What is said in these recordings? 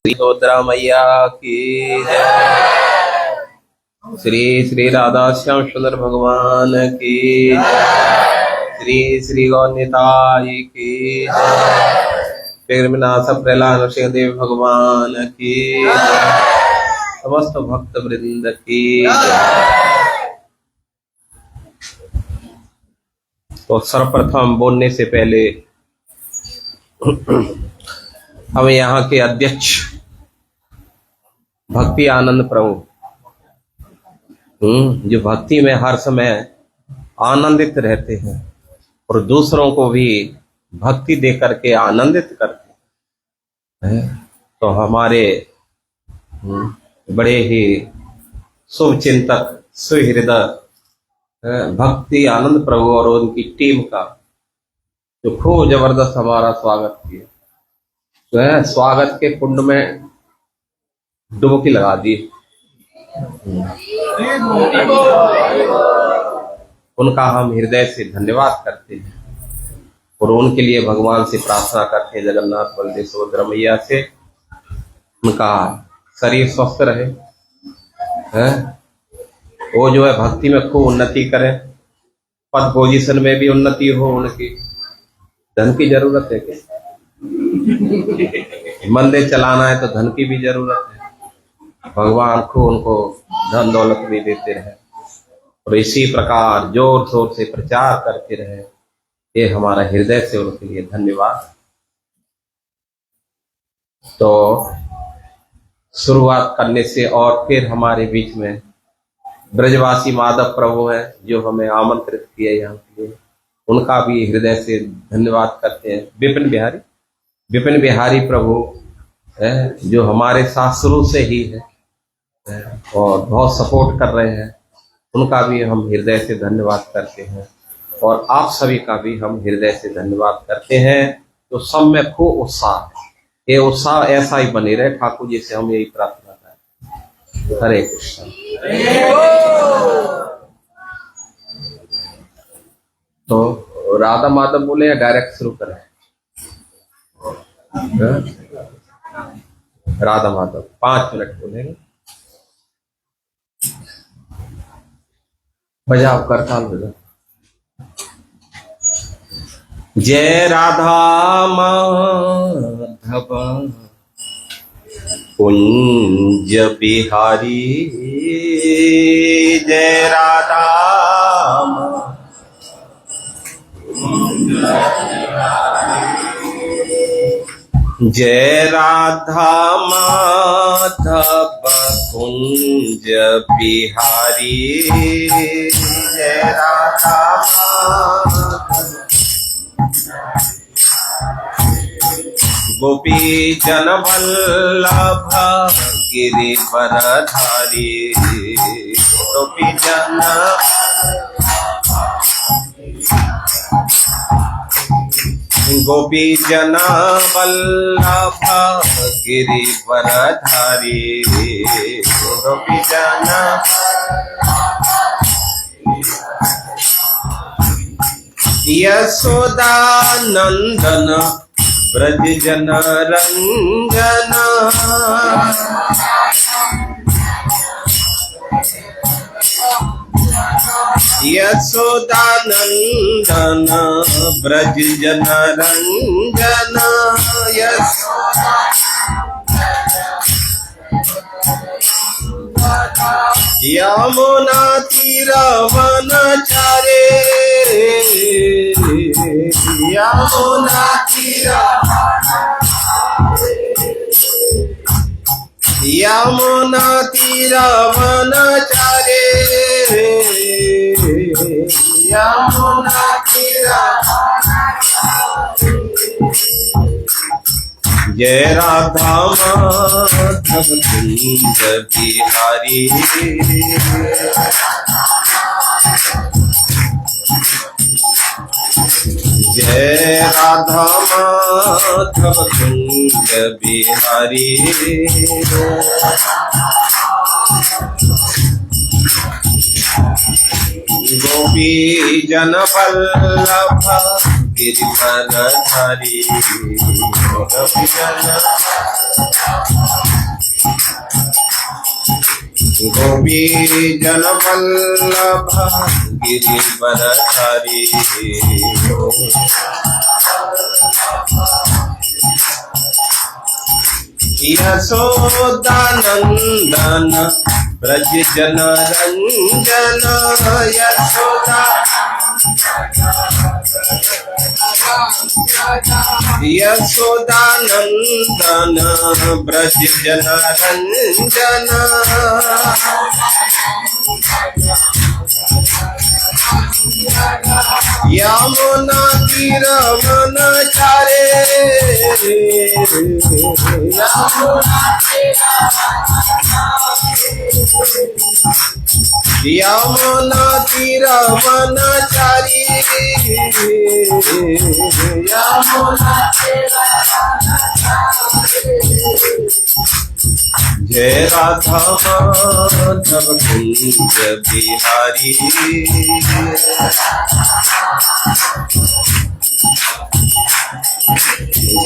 यशोधरा मैया की जय। श्री श्री राधा श्याम सुंदर भगवान की जय। श्री श्री गौनिताई की जय। विघ्ननाश प्रहलाद नृसिंह देव भगवान की जय। समस्त भक्त वृंद की जय। तो सर्वप्रथम बोलने से पहले हम यहाँ के अध्यक्ष भक्ति आनंद प्रभु जो भक्ति में हर समय आनंदित रहते हैं और दूसरों को भी भक्ति दे करके आनंदित करते हैं, तो हमारे बड़े ही शुभ चिंतक सुहृदय भक्ति आनंद प्रभु और उनकी टीम का जो खूब जबरदस्त हमारा स्वागत किया, जो है स्वागत के कुंड में डुबकी लगा दी। उनका हम हृदय से धन्यवाद करते हैं और उनके लिए भगवान से प्रार्थना करते हैं, जगन्नाथ बलदेव सुभद्रा मैया से उनका शरीर स्वस्थ रहे, वो जो है भक्ति में खूब उन्नति करें, पद पोजीशन में भी उन्नति हो। उनकी धन की जरूरत है क्या? मंदिर चलाना है तो धन की भी जरूरत है। भगवान को उनको धन दौलत भी देते रहे और इसी प्रकार जोर शोर से प्रचार करते रहे। ये हमारा हृदय से उनके लिए धन्यवाद। तो शुरुआत करने से और फिर हमारे बीच में ब्रजवासी माधव प्रभु हैं जो हमें आमंत्रित किए यहाँ के लिए, उनका भी हृदय से धन्यवाद करते हैं। विपिन बिहारी प्रभु है जो हमारे साथ शुरू से ही है और बहुत सपोर्ट कर रहे हैं, उनका भी हम हृदय से धन्यवाद करते हैं और आप सभी का भी हम हृदय से धन्यवाद करते हैं। तो सब में खूब उत्साह है, ये उत्साह ऐसा ही बने रहे। ठाकुर जी से हम यही प्रार्थना करते हैं। हरे कृष्ण। तो राधा माधव बोले या डायरेक्ट शुरू करें? राधा माधव 5 मिनट बोलेंगे। बजाओ करताल बजाओ। जय राधा माधव कुंज बिहारी, जय राधा जय राधा माधव कुंज बिहारी, जय राधा गोपी जन वल्लभ गिरिवरधारी, गोपी जन गोपी जन वल्लभ गिरिवरधारी, गोपी जन यशोदा नंदन ब्रज जन रंजन, यशोदा नंदन ब्रज जन रंजन, यमुना तीर वनचारे, यमुना तीर यमुना तीर वनचारे, यमुना तीर जय राधा माधव कुंज बिहारी, जय राधा माधव कुंज बिहारी, गोपी जन वल्लभ गिरिवरधारी गोपी जन वल्लभ गिरिवरधारी यशोदानंदन ब्रज जन रंजन यशोदा यशोदानंदन ब्रज जन रंजन यमुना तीरवन चारे यमुना तीरवन चारी जय राधा माधव कुंज बिहारी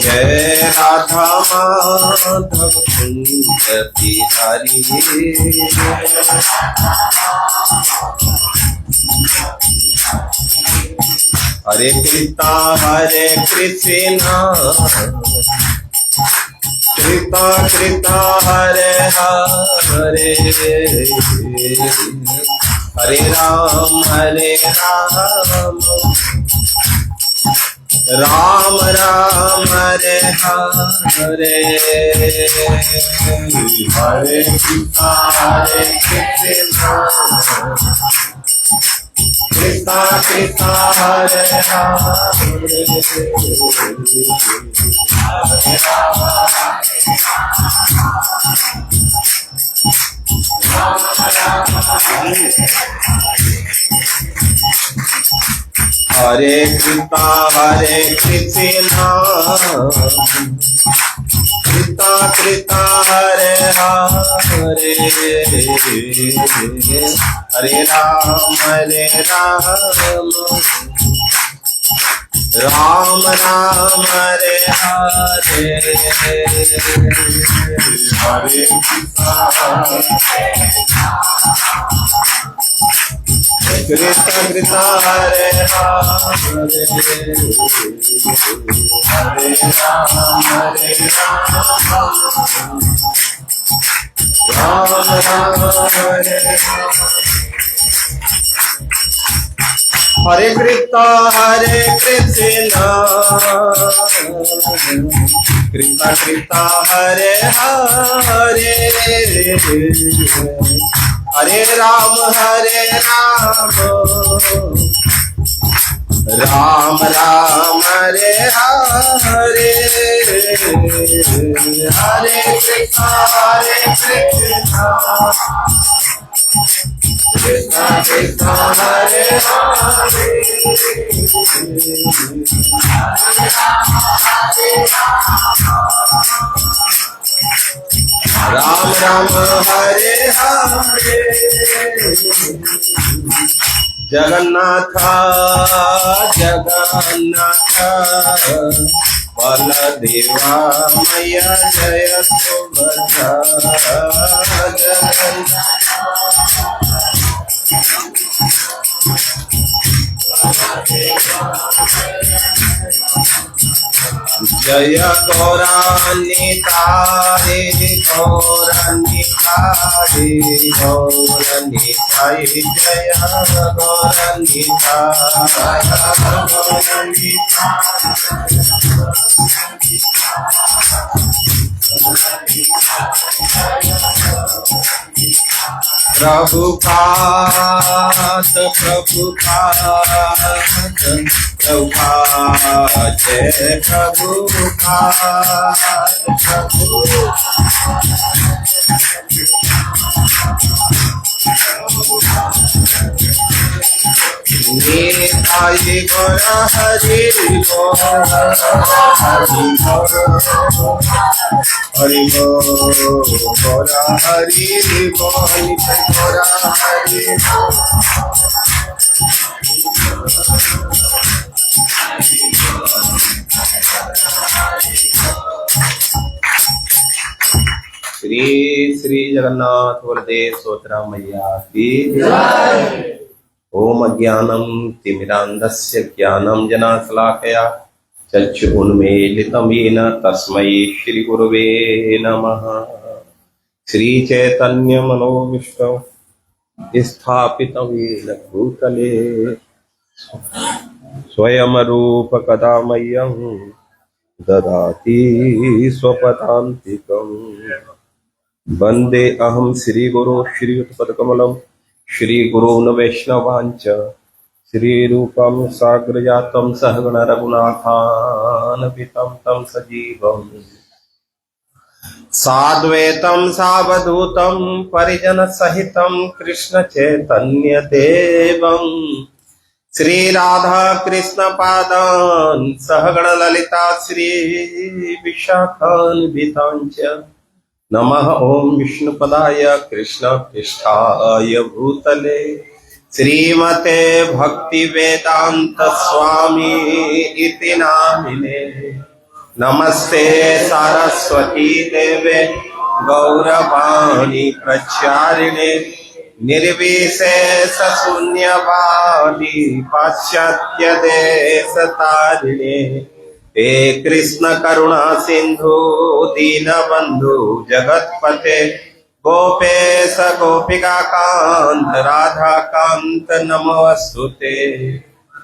जय राधा माधव कुंज बिहारी हरे कृष्णा कृष्णा कृष्णा हरे हरे हरे राम राम राम हरे हरे हरे कृष्णा कृष्णा कृष्णा हरे हरे हरे कृष्णा कृष्णा कृष्णा हरे हरे हरे राम राम राम हरे हरे हरे कृष्णा कृष्णा हरे हरे हरे राम राम राम हरे हरे कृष्णा कृष्णा कृष्णा हरे हरे हरे राम राम राम हरे हरे हरे कृष्णा कृष्णा कृष्णा हरे हरे राम राम हरे हरे जगन्नाथ जगन्नाथ बलदेवा मैया जय सुभद्रा जय गौरानिताय गौरानिताय गौरानिताय जय गौरानिताय प्रभुपाद प्रभुपाद प्रभुपाद जय प्रभुपाद निताय गौर हरि बोल हरि बोल हरि बोल गौर हरि बोल गौर हरि श्री श्री जगन्नाथ बलदेव सुभद्रा मैया की जय। ओम अज्ञानं तिमिरान्धस्य ज्ञानं जनाशलाकया चक्षुरुन्मीलितं येन तस्मै श्री गुरुवे नमः। श्री चैतन्य मनोविष्णु स्थापितं येन भूतले स्वयं रूप कदा मह्यं ददाति स्वपदान्तिकम्। वन्दे अहं श्रीगुरो श्रीयुतपदकमलं श्रीगुरून् वैष्णवांच श्रीरूपं साग्रजातं सहगण रघुनाथान्वितं तं सजीवम् साद्वैतं सावधूतं परिजनसहितं कृष्ण चैतन्य देवं श्री राधा कृष्ण पादान् सहगण ललिता श्री विशाखान्वितांच नमः। ओम विष्णुपदाय कृष्ण पृष्ठाय भूतले श्रीमते भक्ति वेदांत स्वामी इति नामिने नमस्ते सरस्वती देवे गौरवाणी प्रचारिणे निर्विशेष शून्यवादी पाश्चात्य देश तारिणे हे कृष्ण करुणा सिंधु दीनबंधु जगतपते गोपेश गोपिका कांत राधा कांत नमोस्तुते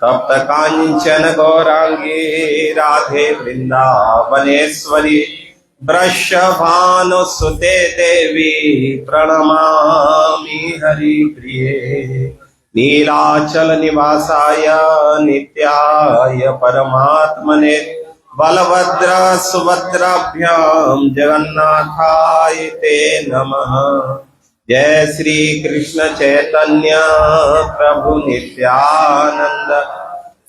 तप्त कांचन गौरांगी राधे वृंदावनेश्वरी वृषभानुसुते देवी प्रणमामि हरिप्रिये नीलाचल निवासाय नित्याय परमात्मने बलभद्र सुभद्राभ्यां जगन्नाथाय ते नमः। जय श्री कृष्ण चैतन्य प्रभु नित्यानंद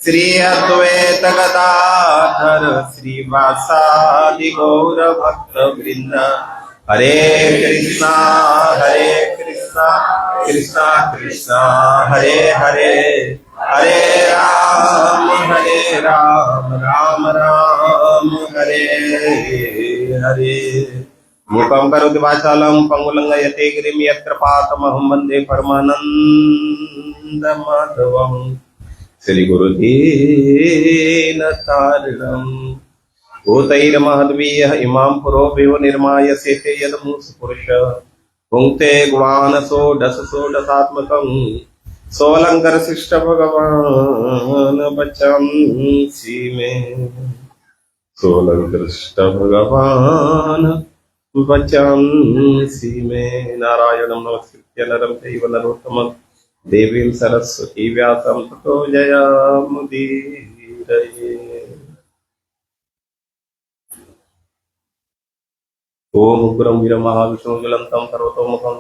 श्री अद्वैत गदाधर श्रीवासादि गौर भक्त वृंद हरे कृष्णा कृष्णा कृष्णा हरे हरे हरे राम राम राम हरे हरे। मूकं करोति वाचालं पंगुलंघयते गिरिं यत्र पातमहं वन्दे परमानंद माधवम्। श्री गुरुदीनतारिणम् भूतैर्महद्वीयः इमां पुरो निर्माय सेते यदमुस पुरुष पुंक्ते गुणान् षोडशात्मकं सोऽलङ्कार शिष्ट भगवान् बचांसि मे सोऽलङ्कार शिष्ट भगवान् बचांसि मे। नारायणं नमस्कृत्य नरं चैव नरोत्तमं देवीं सरस्वती व्यासं ततो जयामुदीरये। ओम उग्रं वीरं महाविष्णुं ज्वलन्तं सर्वतोमुखं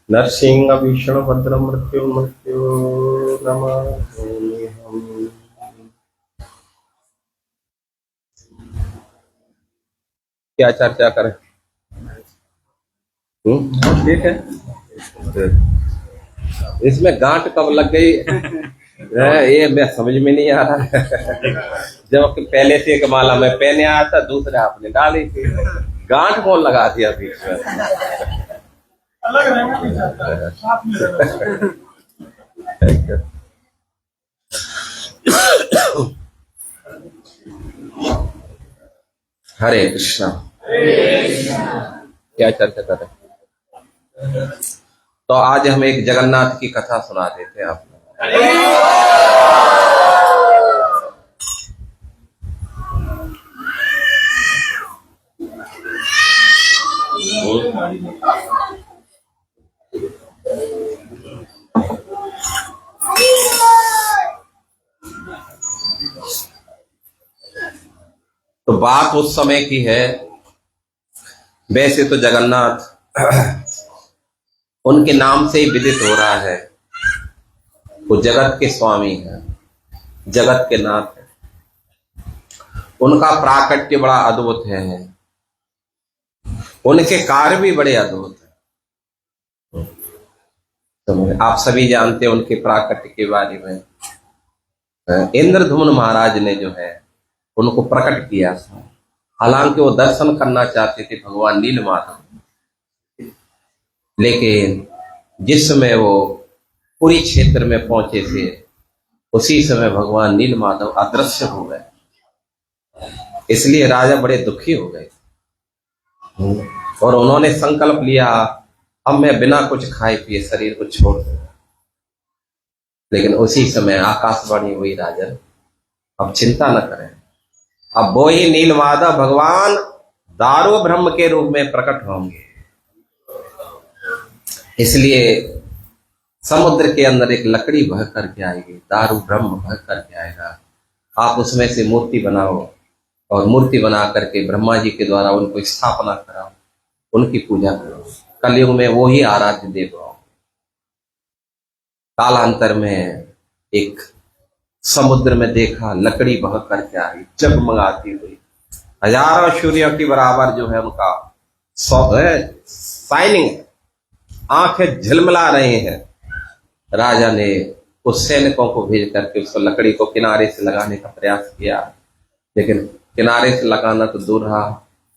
नरसिंहभीषणं भद्रं मृत्युं नमाम्यहम्। क्या चर्चा करें? ठीक है। इसमें गांठ कब लग गई ये मैं समझ में नहीं आ रहा। जब पहले से एक माला में पहने आया था, दूसरे आपने डाली थी, गांठ कौन लगा दिया बीच में? अलग हरे कृष्णा। क्या चर्चा कर रहे? तो आज हम एक जगन्नाथ की कथा सुना देते हैं आपको। तो बात उस समय की है। वैसे तो जगन्नाथ उनके नाम से ही विदित हो रहा है, वो जगत के स्वामी हैं, जगत के नाथ हैं। उनका प्राकट्य बड़ा अद्भुत है, उनके कार्य भी बड़े अद्भुत हैं। तो आप सभी जानते हैं उनके प्राकट्य के बारे में। इंद्रधुम्न महाराज ने जो है उनको प्रकट किया। हालांकि वो दर्शन करना चाहते थे भगवान नीलमाधव, लेकिन जिस समय वो पुरी क्षेत्र में पहुंचे थे उसी समय भगवान नीलमाधव अदृश्य हो गए। इसलिए राजा बड़े दुखी हो गए और उन्होंने संकल्प लिया, अब मैं बिना कुछ खाए पिए शरीर को छोड़ दूं। लेकिन उसी समय आकाशवाणी हुई, राजन अब चिंता न करें, अब वो ही नीलमाधव भगवान दारू ब्रह्म के रूप में प्रकट होंगे। इसलिए समुद्र के अंदर एक लकड़ी बह करके आएगी, दारू ब्रह्म बह करके आएगा, आप उसमें से मूर्ति बनाओ और मूर्ति बना करके ब्रह्मा जी के द्वारा उनको स्थापना कराओ, उनकी पूजा करो। कलयुग में वो ही आराध्य देव हो। कालांतर में एक समुद्र में देखा लकड़ी बह करके आई, जगमगाती हुई, हजारों सूर्यों की बराबर जो है उनका शाइनिंग, आंखें झिलमिला रहे हैं। राजा ने उस सैनिकों को भेज करके उसको लकड़ी को किनारे से लगाने का प्रयास किया, लेकिन किनारे से लगाना तो दूर रहा,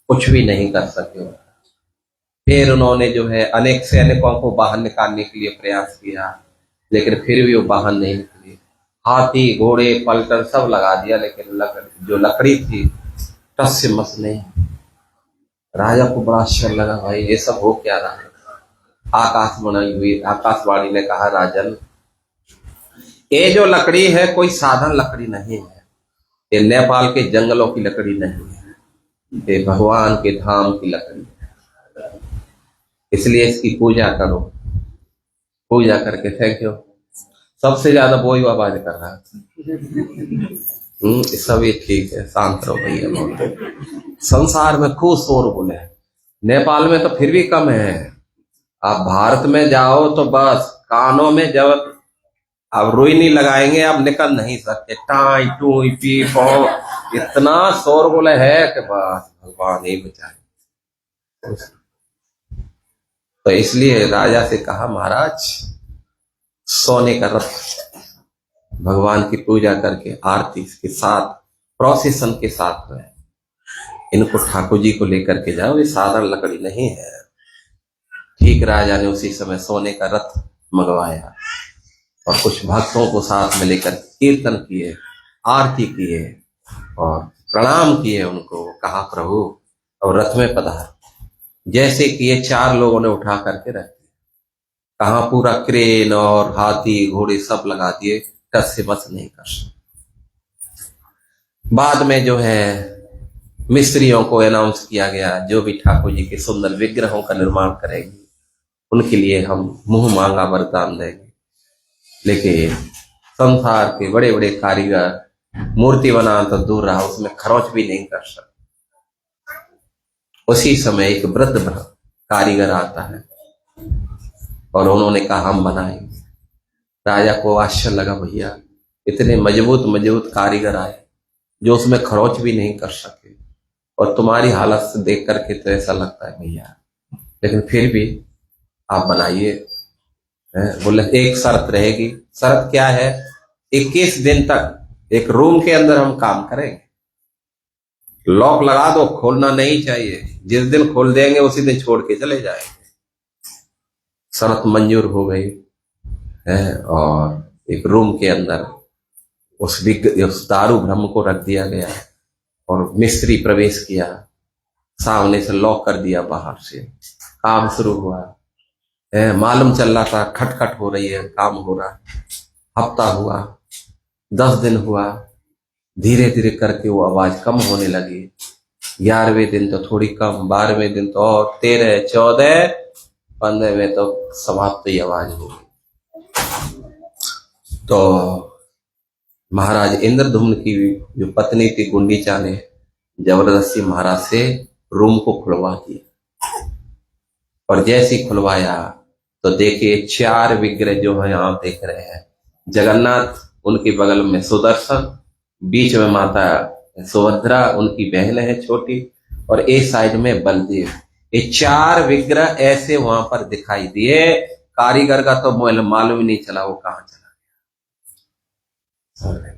कुछ भी नहीं कर सके। फिर उन्होंने जो है अनेक सैनिकों को बाहर निकालने के लिए प्रयास किया, लेकिन फिर भी वो बाहर नहीं निकले। हाथी घोड़े पलटन सब लगा दिया, लेकिन जो लकड़ी थी टस से मस नहीं। राजा को बड़ा आश्चर्य लगा, भाई ये सब हो क्या रहा है। आकाशवाणी ने कहा, राजन ये जो लकड़ी है कोई साधारण लकड़ी नहीं है, ये नेपाल के जंगलों की लकड़ी नहीं है, ये भगवान के धाम की लकड़ी है, इसलिए इसकी पूजा करो। पूजा करके थैंक यू। सबसे ज्यादा वो ही आवाज कर रहा है। सब ये ठीक है, शांत रहो भैया। संसार में खूब शोर बोले, नेपाल में तो फिर भी कम है। आप भारत में जाओ तो बस कानों में जब अब रुई नहीं लगाएंगे आप निकल नहीं सकते, टाई टूई पी पो इतना शोर बोले है कि बस भगवान ही बचाए। तो इसलिए राजा से कहा, महाराज सोने का रथ भगवान की पूजा करके आरती के साथ प्रोसेशन के साथ है, इनको ठाकुर जी को लेकर के जाओ, ये साधारण लकड़ी नहीं है। ठीक राजा ने उसी समय सोने का रथ मंगवाया और कुछ भक्तों को साथ में लेकर कीर्तन किए, आरती किए और प्रणाम किए उनको। कहा, प्रभु और रथ में पधार। जैसे किए 4 लोगों ने उठा करके रख दिया। कहा पूरा क्रेन और हाथी घोड़े सब लगा दिए, टस से बस नहीं कर सकते। बाद में जो है मिस्त्रियों को अनाउंस किया गया, जो भी ठाकुर जी के सुंदर विग्रहों का निर्माण करेंगे उनके लिए हम मुंह मांगा वरदान देंगे। लेकिन संसार के बड़े बड़े कारीगर मूर्ति बनाना तो दूर रहा, उसमें खरोच भी नहीं कर सकते। उसी समय एक वृद्ध कारीगर आता है और उन्होंने कहा, हम बनाएंगे। राजा को आश्चर्य लगा, भैया इतने मजबूत कारीगर आए जो उसमें खरोच भी नहीं कर सके, और तुम्हारी हालत से देख करके तो ऐसा लगता है भैया, लेकिन फिर भी आप बनाइए। बोले एक शर्त रहेगी। शर्त क्या है? 21 दिन तक एक रूम के अंदर हम काम करेंगे, लॉक लगा दो, खोलना नहीं चाहिए, जिस दिन खोल देंगे उसी दिन छोड़ के चले जाएंगे। शर्त मंजूर हो गई है और एक रूम के अंदर उस दारू ब्रह्म को रख दिया गया और मिस्त्री प्रवेश किया, सामने से लॉक कर दिया, बाहर से काम शुरू हुआ। मालूम चल रहा था खटखट हो रही है, काम हो रहा। हफ्ता हुआ, 10 दिन हुआ, धीरे धीरे करके वो आवाज कम होने लगी। 11वें दिन तो थोड़ी कम, 12वें दिन तो और 13, 14, 15वें तो समाप्त ही आवाज हो गई। तो महाराज इंद्रधुम्न की जो पत्नी थी गुंडीचा ने जबरदस्ती महाराज से रूम को खुलवा दिया, और जैसे ही खुलवाया तो देखिए 4 विग्रह जो है आप देख रहे हैं। जगन्नाथ, उनके बगल में सुदर्शन, बीच में माता सुभद्रा, उनकी बहन है छोटी, और एक साइड में बलदेव। ये 4 विग्रह ऐसे वहां पर दिखाई दिए। कारीगर का तो मालूम ही नहीं चला वो कहां चला गया।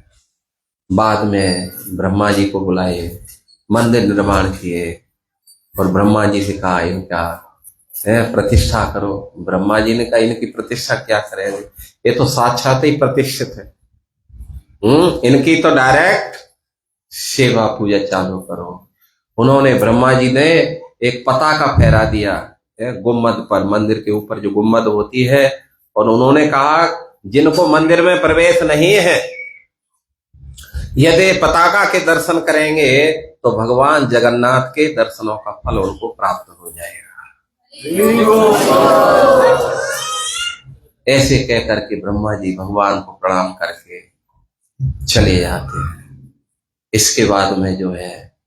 बाद में ब्रह्मा जी को बुलाए, मंदिर निर्माण किए और ब्रह्मा जी से कहा इनका प्रतिष्ठा करो। ब्रह्मा जी ने कहा इनकी प्रतिष्ठा क्या करेंगे, ये तो साक्षात ही प्रतिष्ठित है। इनकी तो डायरेक्ट सेवा पूजा चालू करो। उन्होंने, ब्रह्मा जी ने एक पताका फहरा दिया गुम्मद पर, मंदिर के ऊपर जो गुम्मद होती है, और उन्होंने कहा जिनको मंदिर में प्रवेश नहीं है, यदि पताका के दर्शन करेंगे तो भगवान जगन्नाथ के दर्शनों का फल उनको प्राप्त हो जाएगा। ऐसे कह करके ब्रह्मा जी भगवान को प्रणाम करके चले जाते हैं। इसके बाद में जो है,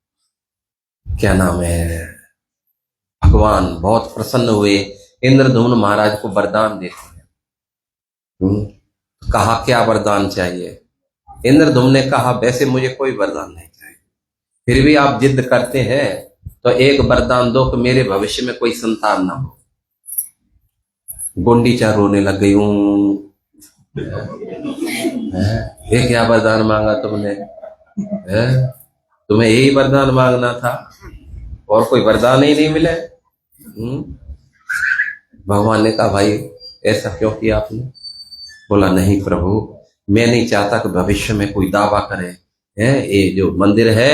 क्या नाम है, भगवान बहुत प्रसन्न हुए, इंद्रधुम्न महाराज को वरदान देते हैं। कहा क्या वरदान चाहिए? इंद्रधुम्न ने कहा वैसे मुझे कोई वरदान नहीं चाहिए, फिर भी आप जिद करते हैं तो एक वरदान दो कि मेरे भविष्य में कोई संतान ना हो। गुंडीचा रोने लग गई। ये क्या वरदान मांगा तुमने? तुम्हें यही वरदान मांगना था और कोई वरदान ही नहीं मिले। भगवान ने कहा भाई ऐसा क्यों किया आपने? बोला नहीं प्रभु, मैं नहीं चाहता कि भविष्य में कोई दावा करे ये जो मंदिर है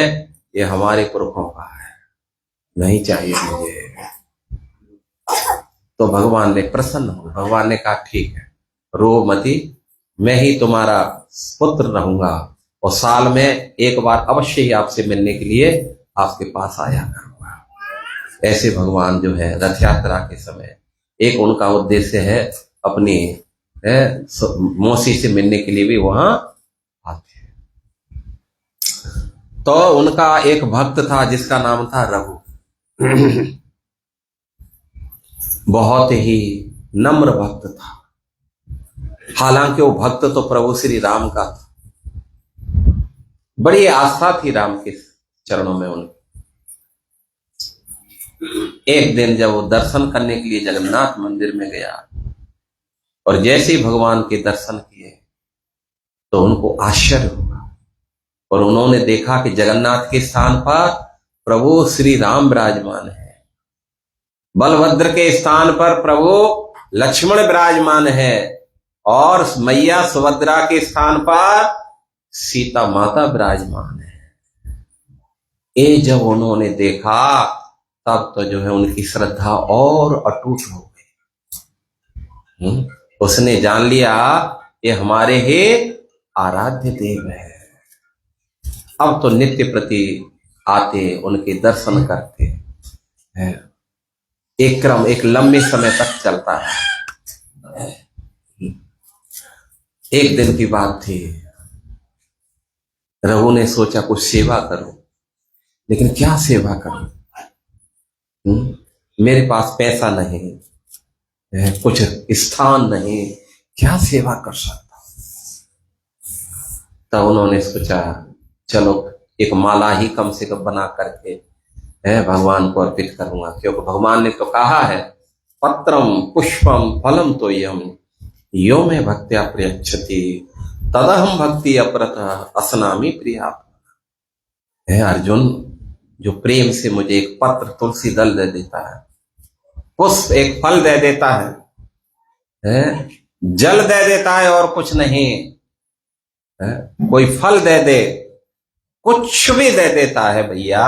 ये हमारे पुरखों का है, नहीं चाहिए मुझे। तो भगवान ने प्रसन्न हो, भगवान ने कहा ठीक है, रो मती, मैं ही तुम्हारा पुत्र रहूंगा और साल में एक बार अवश्य ही आपसे मिलने के लिए आपके पास आया करूंगा। ऐसे भगवान जो है रथ यात्रा के समय, एक उनका उद्देश्य है अपनी मौसी से मिलने के लिए भी वहां आते हैं। तो उनका एक भक्त था जिसका नाम था रघु। बहुत ही नम्र भक्त था, हालांकि वो भक्त तो प्रभु श्री राम का था, बड़ी आस्था थी राम के चरणों में उनकी। एक दिन जब वो दर्शन करने के लिए जगन्नाथ मंदिर में गया और जैसे ही भगवान के दर्शन किए तो उनको आश्चर्य हुआ और उन्होंने देखा कि जगन्नाथ के स्थान पर प्रभु श्री राम विराजमान है, बलभद्र के स्थान पर प्रभु लक्ष्मण विराजमान है और मैया सुभद्रा के स्थान पर सीता माता विराजमान है। ये जब उन्होंने देखा तब तो जो है उनकी श्रद्धा और अटूट हो गई। उसने जान लिया ये हमारे ही आराध्य देव है। अब तो नित्य प्रति आते, उनके दर्शन करते हैं। एक क्रम एक लंबे समय तक चलता है। एक दिन की बात थी, रघु ने सोचा कुछ सेवा करूं, लेकिन क्या सेवा करूं? मेरे पास पैसा नहीं, कुछ स्थान नहीं, क्या सेवा कर सकता? तब उन्होंने सोचा चलो एक माला ही कम से कम बना करके भगवान को अर्पित करूंगा, क्योंकि भगवान ने तो कहा है पत्रम पुष्पम फलम तो यम यो में भक्त्या प्रयच्छति तदहम भक्ति अपरत असनामी प्रिया। अर्जुन, जो प्रेम से मुझे एक पत्र तुलसी दल दे देता है, पुष्प एक फल दे देता है, जल दे देता है और कुछ नहीं, कोई फल दे दे, कुछ भी दे देता है भैया,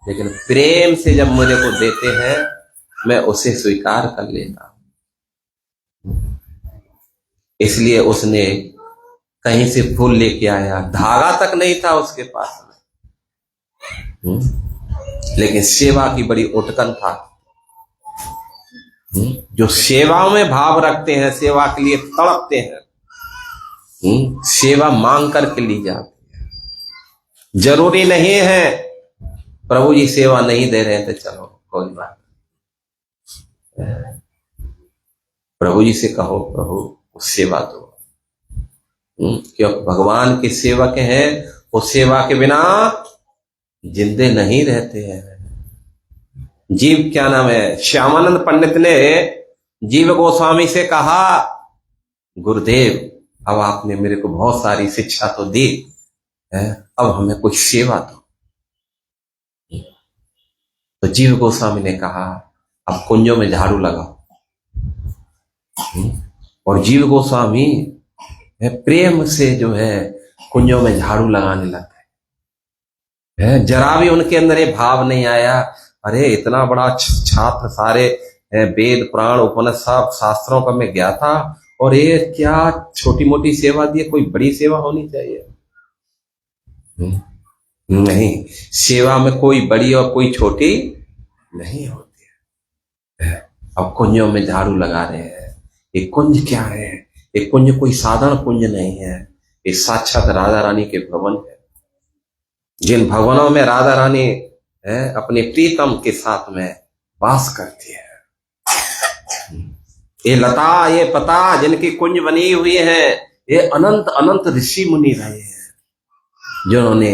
लेकिन प्रेम से जब मुझे को देते हैं मैं उसे स्वीकार कर लेता हूं। इसलिए उसने कहीं से फूल लेके आया, धागा तक नहीं था उसके पास में, लेकिन सेवा की बड़ी उटकन था। जो सेवा में भाव रखते हैं, सेवा के लिए तड़पते हैं, सेवा मांग करके ली जाती है। जरूरी नहीं है प्रभु जी सेवा नहीं दे रहे थे, चलो कोई बात, प्रभु जी से कहो प्रभु सेवा दो, क्योंकि भगवान के सेवक हैं, वो सेवा के बिना जिंदे नहीं रहते हैं। जीव, क्या नाम है, श्यामानंद पंडित ने जीव गोस्वामी से कहा गुरुदेव अब आपने मेरे को बहुत सारी शिक्षा तो दी, है, अब हमें कुछ सेवा दो। तो जीव गोस्वामी ने कहा अब कुंजों में झाड़ू लगाओ। और जीव गोस्वामी प्रेम से जो है कुंजों में झाड़ू लगाने लगे हैं। जरा भी उनके अंदर ये भाव नहीं आया अरे इतना बड़ा छात्र, सारे वेद पुराण उपनिषद शास्त्रों का मैं गया था और ये क्या छोटी मोटी सेवा दी, कोई बड़ी सेवा होनी चाहिए। नहीं, सेवा में कोई बड़ी और कोई छोटी नहीं होती है। अब कुंजों में झाड़ू लगा रहे हैं। ये कुंज क्या है? ये कुंज कोई साधारण कुंज नहीं है, ये साक्षात राधा रानी के भवन है। जिन भवनों में राधा रानी अपने प्रीतम के साथ में वास करती है, ये लता ये पता जिनकी कुंज बनी हुई है, ये अनंत अनंत ऋषि मुनि रहे हैं जिन्होंने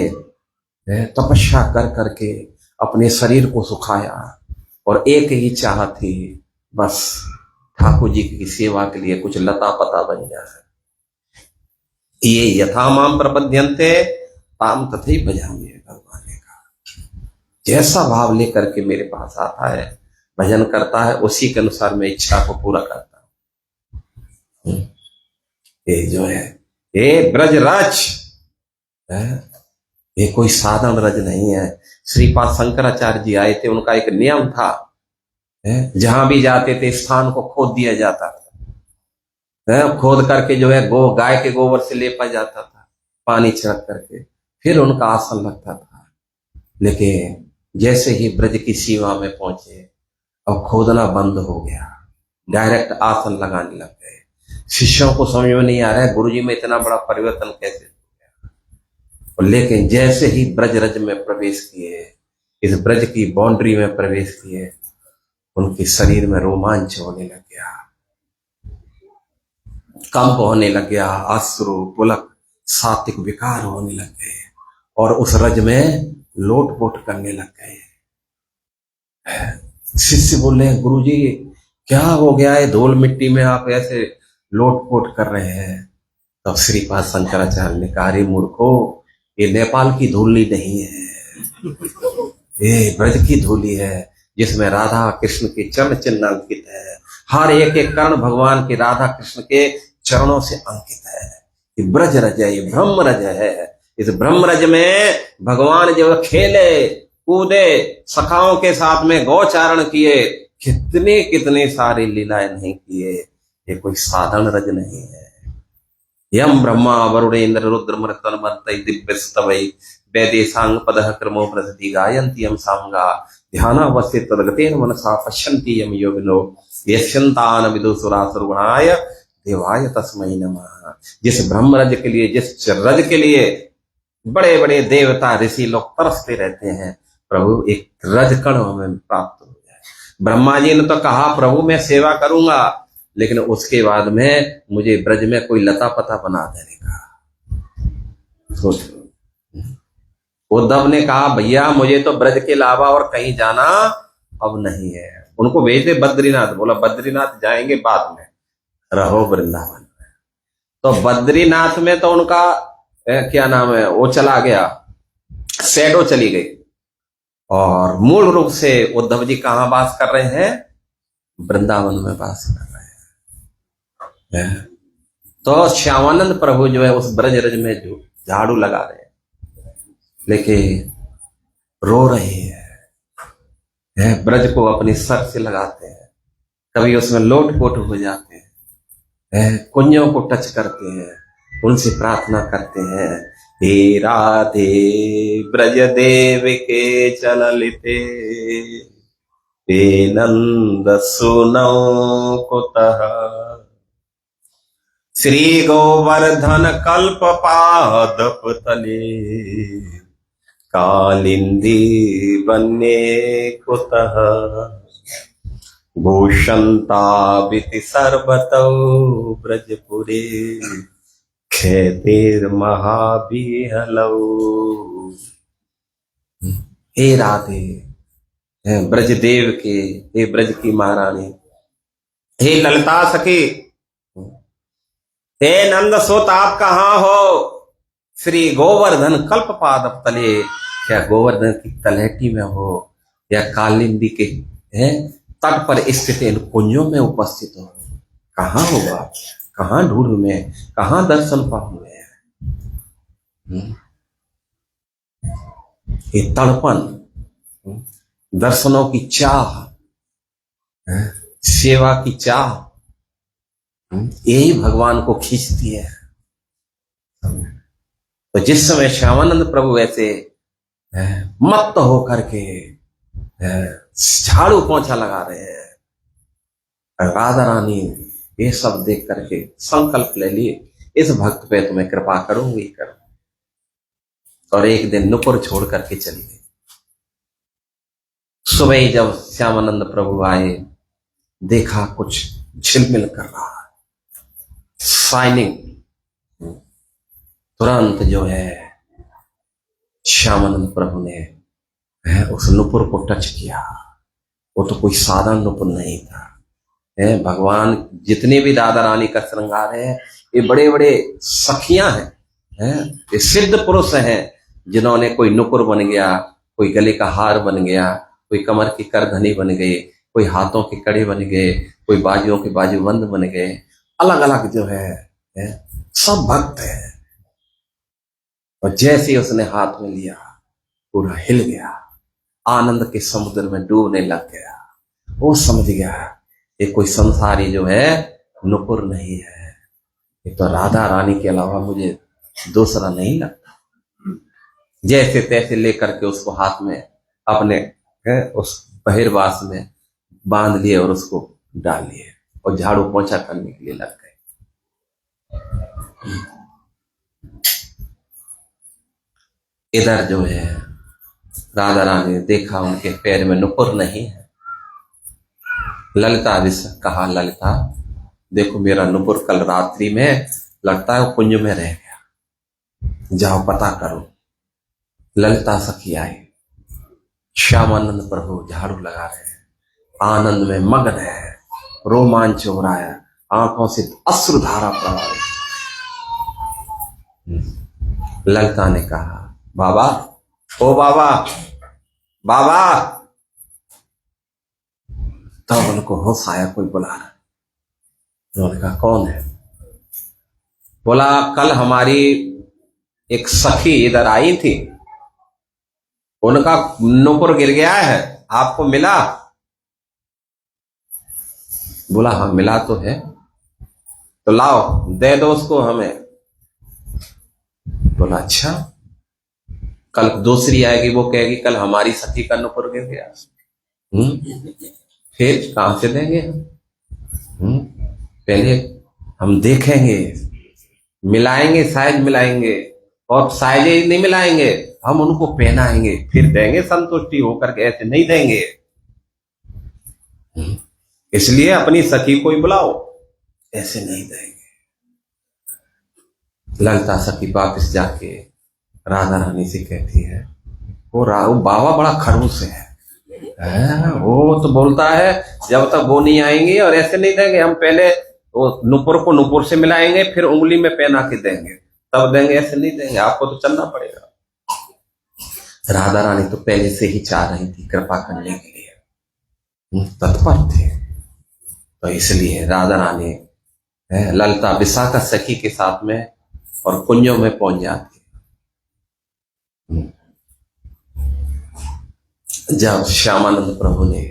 तपस्या कर करके अपने शरीर को सुखाया और एक ही चाह थी, बस ठाकुर जी की सेवा के लिए कुछ लता पता बन जाए। ये यथा माम प्रपद्यन्ते ताम तथै भजामि, भगवान ने कहा जैसा भाव लेकर के मेरे पास आता है, भजन करता है, उसी के अनुसार मैं इच्छा को पूरा करता हूं। ये जो है ये ब्रज रज है, ये कोई साधारण रज नहीं है। श्रीपाद शंकराचार्य जी आए थे, उनका एक नियम था, जहां भी जाते थे स्थान को खोद दिया जाता था, खोद करके जो है गाय के गोबर से लेपा जाता था, पानी छिड़क करके फिर उनका आसन लगता था। लेकिन जैसे ही ब्रज की सीमा में पहुंचे, अब खोदना बंद हो गया, डायरेक्ट आसन लगाने लग गए। शिष्यों को समझ में नहीं आ रहा है गुरुजी में इतना बड़ा परिवर्तन कैसे हो गया। लेकिन जैसे ही ब्रज रज में प्रवेश किए, इस ब्रज की बाउंड्री में प्रवेश किए, उनके शरीर में रोमांच होने लग गया, कंप होने लग गया, अश्रु पुलक सात्विक विकार होने लग गए और उस रज में लोटपोट करने लग गए। शिष्य बोल रहे हैं गुरुजी क्या हो गया है, धूल मिट्टी में आप ऐसे लोटपोट कर रहे हैं। तब तो श्रीपाद शंकराचार्य ने कहा, मूर्खो, ये नेपाल की धूली नहीं है, ये ब्रज की धूली है जिसमें राधा कृष्ण के चरण चिन्ह अंकित है। हर एक एक कर्ण भगवान के राधा कृष्ण के चरणों से अंकित है। ये ब्रज रज है, ये ब्रह्म रज है। इस ब्रह्म रज में भगवान जो खेले कूदे, सखाओं के साथ में गौचारण किए, कितने कितने सारे लीलाएं नहीं किए। ये कोई साधारण रज नहीं है। यम ब्रह्मा वरुणेन्द्र रुद्र मरुतन मंतै दिव्य स्तवै वैदेशांग पदः क्रमो प्रसति गायन्ति यम सांगा ध्यानावस्थित तदगतेन मनसा पश्यन्ति यम योगिनो यस्यन्तान विदुसुरासुरगुणाय देवाय तस्मै नमः। जिस ब्रह्म रज के लिए, जिस रज के लिए बड़े बड़े देवता ऋषि लोग तरसते रहते हैं, प्रभु एक रज कण हमें प्राप्त हो जाए। ब्रह्मा जी ने तो कहा प्रभु मैं सेवा करूंगा, लेकिन उसके बाद में मुझे ब्रज में कोई लता पता बना देने का सोच लो। उद्धव ने कहा भैया मुझे तो ब्रज के अलावा और कहीं जाना अब नहीं है। उनको भेजते बद्रीनाथ, बोला बद्रीनाथ जाएंगे बाद में, रहो वृंदावन में। तो बद्रीनाथ में तो उनका क्या नाम है वो चला गया, शैडो चली गई, और मूल रूप से उद्धव जी कहां वास कर रहे हैं? वृंदावन में वास कर रहे हैं। तो श्यामानंद प्रभु जो है उस ब्रज रज में जो झाड़ू लगा रहे हैं, लेकिन रो रहे हैं, ब्रज को अपने सर से लगाते हैं, कभी उसमें लोटपोट हो जाते हैं, कुंजों को टच करते हैं, उनसे प्रार्थना करते हैं, हे राधे ब्रज देव के चललिते हे नंद सुनो कुतः श्री गोवर्धन कल्प पादप तले कालिंदी बन्ने कुतः भूषंताविति सर्वतो ब्रजपुरे खेतेर महाबिहलौ। हे राधे, ब्रज देव के, हे ब्रज की महारानी, हे ललिता सखी, हे नंद सुत आप कहां हो? श्री गोवर्धन कल्प पादप तले, क्या गोवर्धन की तलहटी में हो या कालिंदी के तट पर स्थित इन कुंजों में उपस्थित हो, कहाँ होगा, कहाँ ढूंढ में, कहाँ दर्शन पाऊं मैं। ये तड़पन, दर्शनों की चाह, सेवा की चाह, यही भगवान को खींचती है। तो जिस समय श्यामानंद प्रभु ऐसे मत्त होकर के झाड़ू पोंछा लगा रहे हैं, राधा रानी ये सब देख करके संकल्प ले लिए, इस भक्त पे तुम्हें कृपा करूंगी कर। और एक दिन नुपुर छोड़ करके चली गई। सुबह ही जब श्यामानंद प्रभु आए, देखा कुछ झिलमिल कर रहा है, शाइनिंग। तुरंत जो है श्यामानंद प्रभु ने उस नुपुर को टच किया। वो तो कोई साधारण नुपुर नहीं था। भगवान जितने भी राधा रानी का श्रृंगार है, ये बड़े बड़े सखियां हैं, ये सिद्ध पुरुष हैं, जिन्होंने कोई नुपुर बन गया, कोई गले का हार बन गया, कोई कमर की करधनी बन गए, कोई हाथों के कड़े बन गए, कोई बाजुओं के बाजूबंद बन गए, अलग अलग जो है सब भक्त है। और जैसे ही उसने हाथ में लिया, पूरा हिल गया, आनंद के समुद्र में डूबने लग गया। वो समझ गया ये कोई संसारी जो है नुपुर नहीं है, ये तो राधा रानी के अलावा मुझे दूसरा नहीं लगता। जैसे तैसे लेकर के उसको हाथ में अपने उस बहिर्वास में बांध लिए और उसको डाल लिए और झाड़ू पोंछा करने के लिए लग गए। इधर जो है राधा रानी ने देखा उनके पैर में नुपुर नहीं है। ललिता भी कहा, ललिता देखो मेरा नुपुर कल रात्रि में लगता है वो कुंज में रह गया, जाओ पता करो। ललिता सखी आई, श्यामानंद प्रभु झाड़ू लगा रहे हैं, आनंद में मग्न है, रोमांच हो रहा है, आंखों से अश्रुधारा प्रवाहित। ललिता ने कहा, बाबा, ओ बाबा, बाबा। तब उनको होश आया, कोई बुला रहा। उन्होंने कहा कौन है? बोला कल हमारी एक सखी इधर आई थी, उनका नुपुर गिर गया है, आपको मिला? बोला हाँ मिला तो है, तो लाओ दे दो उसको हमें। बोला अच्छा, कल दूसरी आएगी, वो कहेगी कल हमारी सखी का नुपुर गिर गया, फिर कहां से देंगे? पहले हम देखेंगे, मिलाएंगे, साइज मिलाएंगे, और साइज ही नहीं मिलाएंगे, हम उनको पहनाएंगे, फिर देंगे संतुष्टि होकर के, ऐसे नहीं देंगे। इसलिए अपनी सखी को ही बुलाओ, ऐसे नहीं देंगे। ललिता सखी वापस जाके राधा रानी से कहती है, वो बाबा बड़ा खड़ूस है, वो तो बोलता है जब तक वो नहीं आएंगे और ऐसे नहीं देंगे, हम पहले वो नुपुर को नुपुर से मिलाएंगे, फिर उंगली में पहना के देंगे, तब देंगे, ऐसे नहीं देंगे, आपको तो चलना पड़ेगा। राधा रानी तो पहले से ही चाह रही थी कृपा करने के लिए, तत्पर थे, तो इसलिए राधा रानी ललिता विशाखा सखी के साथ में और कुंजों में पहुंच जाती। जब श्यामानंद प्रभु ने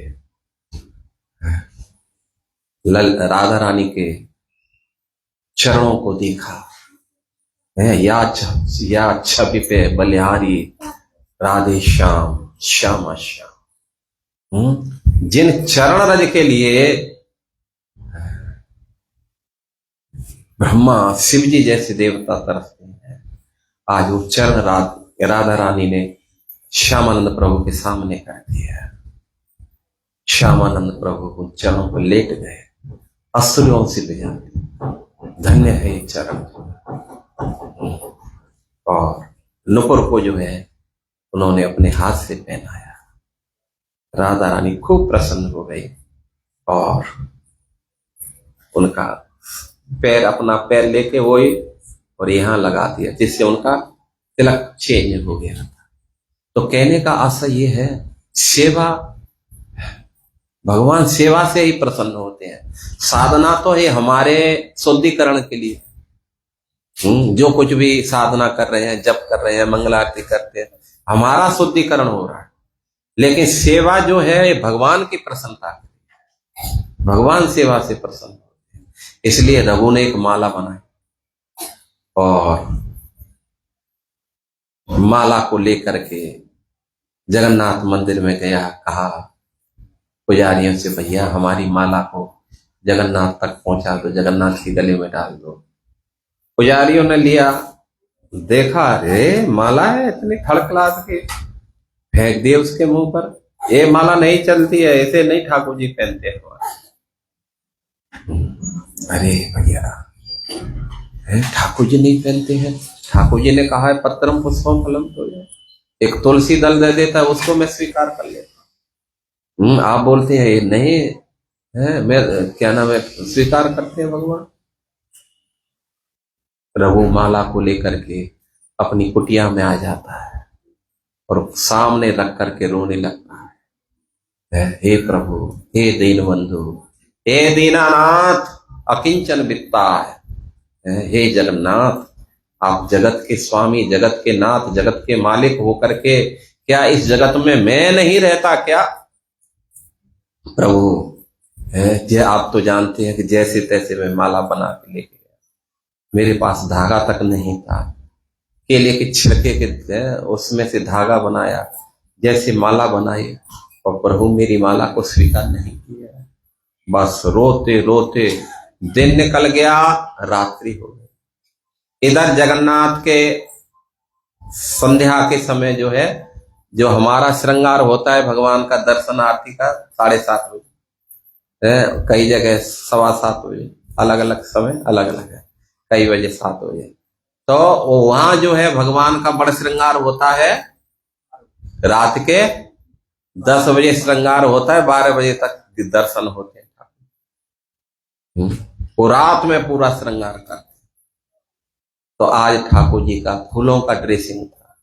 राधा रानी के चरणों को देखा, या छवि पे बलिहारी राधे श्याम श्यामा श्याम, जिन चरण रज के लिए ब्रह्मा शिव जी जैसे देवता तरसते हैं, आज वो चरण राधा रानी ने श्यामानंद प्रभु के सामने कर दिया। श्यामानंद प्रभु उन चरणों पर लेट गए, अश्रुओं से भिजा, धन्य है ये चरण। और नुपुर को जो है उन्होंने अपने हाथ से पहनाया। राधा रानी खूब प्रसन्न हो गई और उनका पैर, अपना पैर लेके वही और यहां लगा दिया, जिससे उनका तिलक चेंज हो गया था। तो कहने का आशय ये है, सेवा, भगवान सेवा से ही प्रसन्न होते हैं। साधना तो है हमारे शुद्धिकरण के लिए। जो कुछ भी साधना कर रहे हैं, जप कर रहे हैं, मंगल आरती करते हैं, हमारा शुद्धिकरण हो रहा है। लेकिन सेवा जो है ये भगवान की प्रसन्नता है, भगवान सेवा से प्रसन्न होते हैं। इसलिए रघु ने एक माला बनाई और माला को लेकर के जगन्नाथ मंदिर में गया, कहा पुजारियों से, भैया हमारी माला को जगन्नाथ तक पहुंचा दो, जगन्नाथ के गले में डाल दो। पुजारियों ने लिया, देखा, अरे माला है, इतनी खड़खड़ाहट के फेंक दिए उसके मुंह पर। ये माला नहीं चलती है, ऐसे नहीं ठाकुर जी पहनते हैं। अरे भैया, ठाकुर जी नहीं पहनते हैं, ठाकुर जी ने कहा है पत्रम पुष्पम फलम तो, एक तुलसी दल दे देता है उसको मैं स्वीकार कर लेता। आप बोलते हैं ये नहीं है, मैं क्या नाम है, स्वीकार करते हैं भगवान। रघु माला को लेकर के अपनी कुटिया में आ जाता है और सामने रख करके रोने लगता है, हे प्रभु, हे दीन बंधु, हे दीनानाथ, अकिंचन वित्ता है, हे जगन्नाथ, आप जगत के स्वामी, जगत के नाथ, जगत के मालिक होकर के क्या इस जगत में मैं नहीं रहता क्या? प्रभु आप तो जानते हैं कि जैसे तैसे मैं माला बना के लेके गया, मेरे पास धागा तक नहीं था, केले के छिलके के उसमें से धागा बनाया, जैसे माला बनाई, और प्रभु मेरी माला को स्वीकार नहीं किया। बस रोते रोते दिन निकल गया, रात्रि हो गई। इधर जगन्नाथ के संध्या के समय जो है, जो हमारा श्रृंगार होता है भगवान का दर्शनार्थी का 7:30 बजे, कई जगह 7:15 बजे, अलग अलग समय अलग अलग है, कई बजे 7 बजे। तो वहां जो है भगवान का बड़ा श्रृंगार होता है, रात के 10 बजे श्रृंगार होता है, 12 बजे तक दर्शन होते हैं। वो रात में पूरा श्रृंगार करते। तो आज ठाकुर जी का फूलों का ड्रेसिंग था,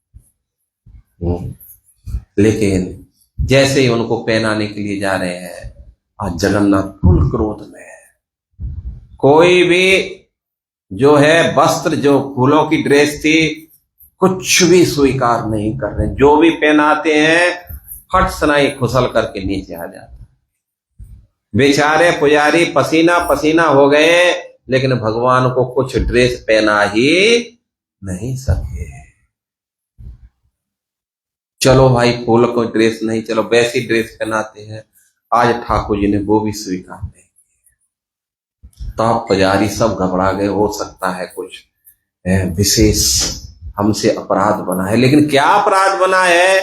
लेकिन जैसे ही उनको पहनाने के लिए जा रहे हैं, आज जगन्नाथ फुल क्रोध में है। कोई भी जो है वस्त्र, जो फूलों की ड्रेस थी, कुछ भी स्वीकार नहीं कर रहे। जो भी पहनाते हैं फट सनाई खुसल करके नीचे आ जाता। बेचारे पुजारी पसीना पसीना हो गए, लेकिन भगवान को कुछ ड्रेस पहना ही नहीं सके। चलो भाई, फूल को ड्रेस नहीं, चलो वैसी ड्रेस पहनाते हैं। आज ठाकुर जी ने वो भी स्वीकार नहीं किया। तो पुजारी सब घबरा गए, हो सकता है कुछ विशेष हमसे अपराध बना है। लेकिन क्या अपराध बना है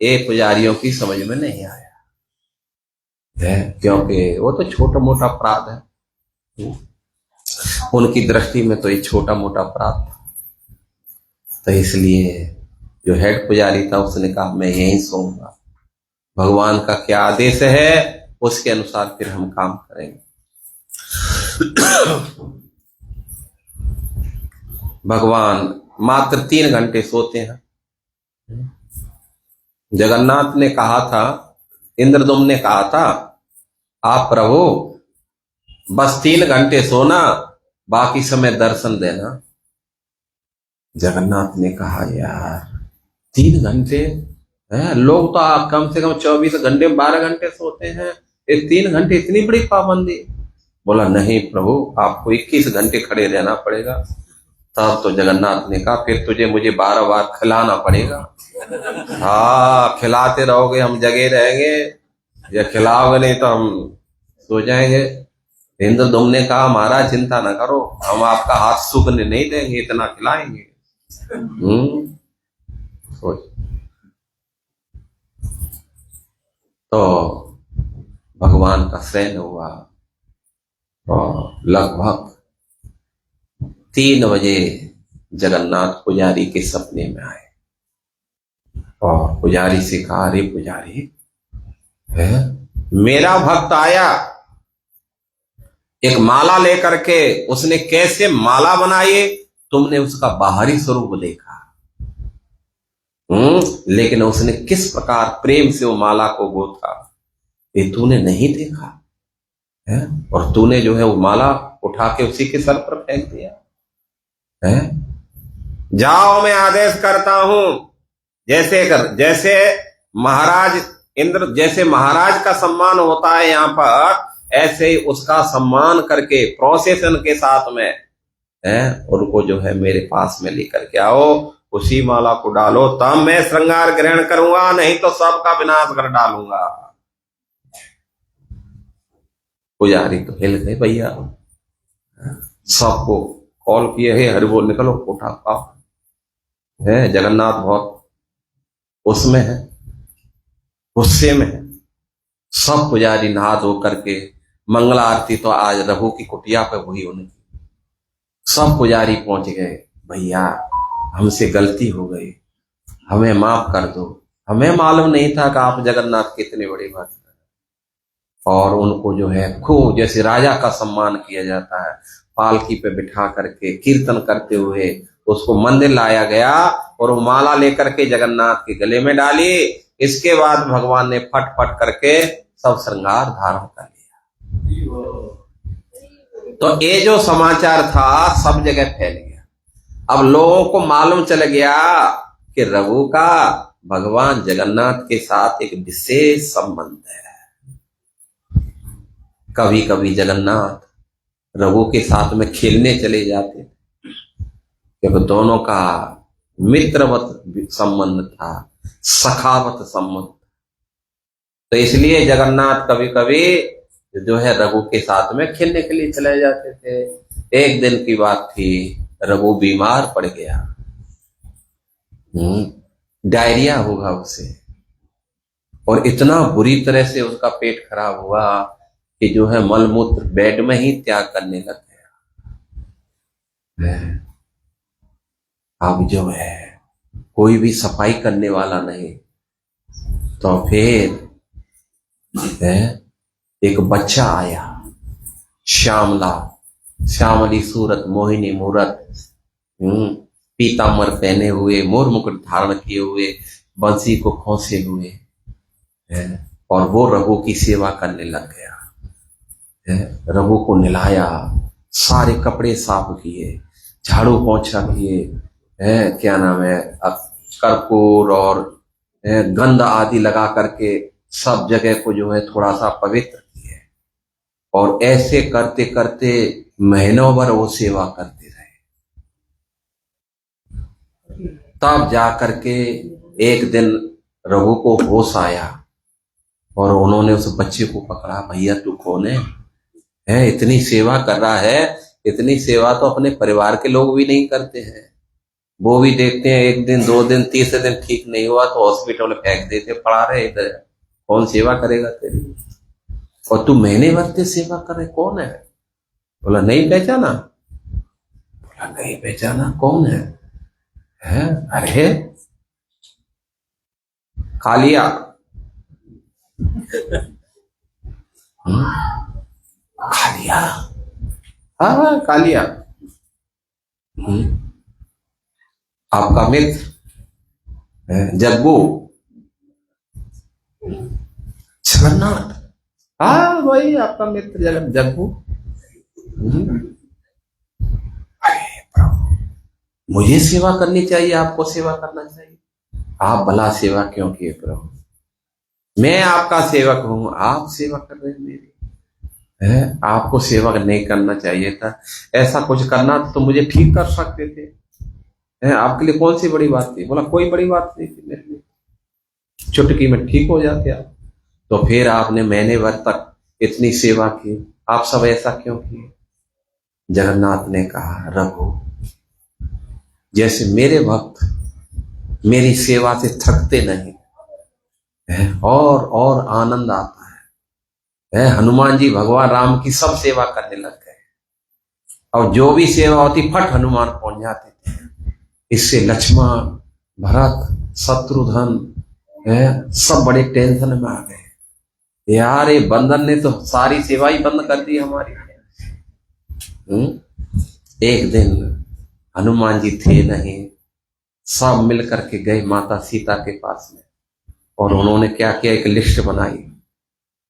ये पुजारियों की समझ में नहीं आया है, क्योंकि वो तो छोटा मोटा अपराध है, उनकी दृष्टि में तो ये छोटा मोटा अपराध था। तो इसलिए जो हेड पुजारी था उसने कहा मैं यहीं सोऊंगा, भगवान का क्या आदेश है उसके अनुसार फिर हम काम करेंगे। भगवान मात्र 3 घंटे सोते हैं। जगन्नाथ ने कहा था, इंद्रदुम्न ने कहा था, आप प्रभु बस 3 घंटे सोना, बाकी समय दर्शन देना। जगन्नाथ ने कहा यार 3 घंटे है, लोग तो कम से कम 24 घंटे 12 घंटे सोते हैं, ये 3 घंटे इतनी बड़ी पाबंदी? बोला नहीं प्रभु, आपको 21 घंटे खड़े रहना पड़ेगा। तब तो जगन्नाथ ने कहा फिर तुझे मुझे 12 बार खिलाना पड़ेगा। हाँ, खिलाते रहोगे हम जगे रहेंगे, या खिलाओगे नहीं तो हम सो जाएंगे। इंद्रदुम्न ने कहा महाराज चिंता ना करो, हम आपका हाथ सूखने नहीं देंगे, इतना खिलाएंगे। तो भगवान का शयन हुआ और लगभग 3 बजे जगन्नाथ पुजारी के सपने में आए और पुजारी से कहा, अरे पुजारी है, मेरा भक्त आया एक माला लेकर के, उसने कैसे माला बनाई, तुमने उसका बाहरी स्वरूप देखा, लेकिन उसने किस प्रकार प्रेम से वो माला को गोथा, ये तूने नहीं देखा है? और तूने जो है वो माला उठा के उसी के सर पर फेंक दिया है। जाओ, मैं आदेश करता हूं, जैसे महाराज इंद्र, जैसे महाराज का सम्मान होता है यहाँ पर, ऐसे ही उसका सम्मान करके प्रोसेशन के साथ में है उनको जो है मेरे पास में लेकर के आओ, उसी माला को डालो, तब मैं श्रृंगार ग्रहण करूंगा, नहीं तो सबका विनाश कर डालूंगा। पुजारी तो हिल गए भैया, सबको कॉल किए, हे हरि बोल, निकलो उठा पाओ है। जगन्नाथ बहुत उसमें है, गुस्से में है। सब पुजारी नहा धो करके, मंगला आरती तो आज रघु की कुटिया पे हुई उनकी, सब पुजारी पहुंच गए, भैया हमसे गलती हो गई, हमें माफ कर दो, हमें मालूम नहीं था कि आप जगन्नाथ कितने बड़े भक्त हैं। और उनको जो है खूब जैसे राजा का सम्मान किया जाता है, पालकी पे बिठा करके कीर्तन करते हुए उसको मंदिर लाया गया और वो माला लेकर के जगन्नाथ के गले में डाली। इसके बाद भगवान ने फट फट करके सब श्रृंगार धारण कर लिया। तो ये जो समाचार था सब जगह फैल गया। अब लोगों को मालूम चल गया कि रघु का भगवान जगन्नाथ के साथ एक विशेष संबंध है। कभी कभी जगन्नाथ रघु के साथ में खेलने चले जाते, क्योंकि दोनों का मित्रवत संबंध था, सखावत संबंध। तो इसलिए जगन्नाथ कभी कभी जो है रघु के साथ में खेलने के लिए चले जाते थे। एक दिन की बात थी, रघु बीमार पड़ गया, डायरिया होगा उसे, और इतना बुरी तरह से उसका पेट खराब हुआ कि जो है मलमूत्र बेड में ही त्याग करने लग गया। अब जो है कोई भी सफाई करने वाला नहीं, तो फिर एक बच्चा आया, श्यामली सूरत, मोहिनी मूरत, पीतांबर पहने हुए, मोर मुकुट धारण किए हुए, बंसी को खोसे हुए, और वो रघु की सेवा करने लग गया। रघु को नहलाया, सारे कपड़े साफ किए, झाड़ू पोंछा किए, क्या नाम है, कर्पूर और गंध आदि लगा करके सब जगह को जो है थोड़ा सा पवित्र किए। और ऐसे करते करते महीनों भर वो सेवा करते रहे। तब जा करके एक दिन रघु को होश आया और उन्होंने उस बच्चे को पकड़ा, भैया तू कौन है? इतनी सेवा कर रहा है, इतनी सेवा तो अपने परिवार के लोग भी नहीं करते हैं। वो भी देखते हैं एक दिन, दो दिन, तीसरे दिन ठीक नहीं हुआ तो हॉस्पिटल में फेंक देते, पड़ा रहे इधर, कौन सेवा करेगा तेरी? और तू महीने भर से सेवा कर रहे, कौन है? बोला नहीं पहचाना। बोला नहीं पहचाना, कौन है? अरे कालिया। कालिया? हाँ कालिया। आपका मित्र जग्गू, जगन्नाथ, हाँ वही आपका मित्र जग्गू। अरे प्रभु, मुझे सेवा करनी चाहिए, आपको सेवा करना चाहिए, आप भला सेवा क्यों किए प्रभु? मैं आपका सेवक हूं, आप सेवा कर रहे हैं मेरी। आपको सेवा नहीं करना चाहिए था, ऐसा कुछ करना तो मुझे ठीक कर सकते थे। आपके लिए कौन सी बड़ी बात थी? बोला कोई बड़ी बात नहीं थी मेरे लिए, चुटकी में ठीक हो जाते आप। तो फिर आपने महीने भर तक इतनी सेवा की, आप सब ऐसा क्यों किए? जगन्नाथ ने कहा, रघु जैसे मेरे भक्त मेरी सेवा से थकते नहीं और आनंद आता है। हनुमान जी भगवान राम की सब सेवा करने लग गए, और जो भी सेवा होती फट हनुमान पहुंच जाते थे। इससे लक्ष्मण, भरत, शत्रुघ्न सब बड़े टेंशन में आ गए, यार ये बंदर ने तो सारी सेवा ही बंद कर दी हमारी। एक दिन हनुमान जी थे नहीं, सब मिल करके गए माता सीता के पास में, और उन्होंने क्या किया, एक लिस्ट बनाई